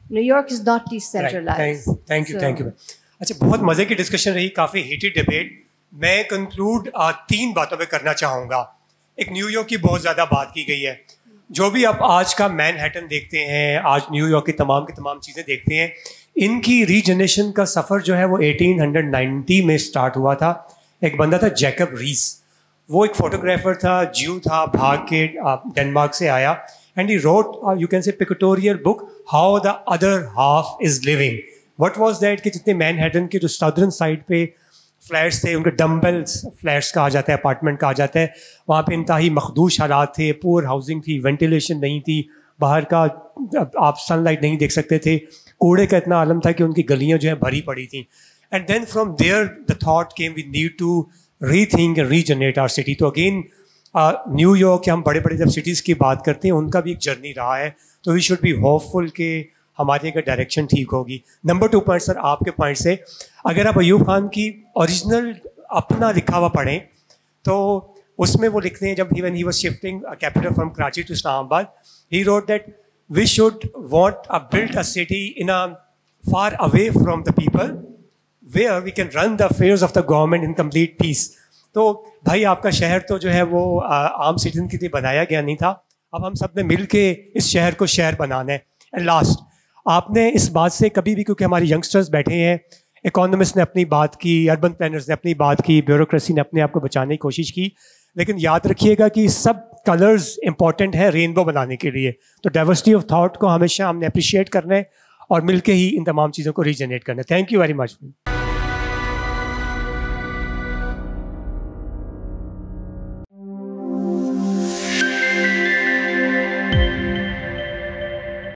New York is not decentralized. Right. Thank you. अच्छा, बहुत मजे की discussion रही, काफी heated debate. मैं conclude 3 बातों पे करना चाहूँगा. एक न्यूयॉर्क की बहुत ज़्यादा बात की गई है. जो भी आप आज का मैनहट्टन देखते हैं, आज न्यूयॉर्क की तमाम चीज़ें देखते हैं, इनकी रीजनरेशन का सफ़र जो है वो 1890 में स्टार्ट हुआ था. एक बंदा था जैकब रीस, वो एक फोटोग्राफर था, ज्यू था, भाग के डेनमार्क से आया, and he wrote, you can say, pictorial book, How the Other Half is Living. What was that कि जितने मैनहट्टन के जो साउदर्न साइड पे फ्लैट्स थे, उनके डम्बल्स फ्लैट्स कहा जाता है, अपार्टमेंट कहा जाता है, वहाँ पे इंतहाई मखदूश हालात थे, पुअर हाउसिंग थी, वेंटिलेशन नहीं थी, बाहर का आप सनलाइट नहीं देख सकते थे, कूड़े का इतना आलम था कि उनकी गलियाँ जो है भरी पड़ी थी. And then from there the thought came we need to rethink and regenerate our city. तो अगेन न्यूयॉर्क या हम बड़े बड़े जब सिटीज़ की बात करते हैं, उनका भी एक जर्नी रहा है. तो वी शुड बी होपफुल कि हमारी अगर डायरेक्शन ठीक होगी. नंबर 2 पॉइंट सर, आपके पॉइंट से अगर आप अयूब खान की ओरिजिनल अपना लिखा हुआ पढ़ें तो उसमें वो लिखते हैं, जब when he was shifting capital from Karachi to Islamabad, he wrote that we should want a build a city in a far away from the people where we can run the affairs of the government in complete peace. तो भाई आपका शहर तो जो है वो आम citizen के लिए बनाया गया नहीं था. अब हम सब ने मिल के इस शहर को शहर बनाना है. एंड लास्ट, आपने इस बात से कभी भी, क्योंकि हमारे यंगस्टर्स बैठे हैं, इकोनॉमिस्ट ने अपनी बात की, अर्बन प्लानर्स ने अपनी बात की, ब्यूरोक्रेसी ने अपने आप को बचाने की कोशिश की, लेकिन याद रखिएगा कि सब कलर्स इंपॉर्टेंट है रेनबो बनाने के लिए. तो डाइवर्सिटी ऑफ थॉट को हमेशा हमने अप्रिशिएट करना है और मिलके ही इन तमाम चीज़ों को रीजनरेट करना है. Thank you very much.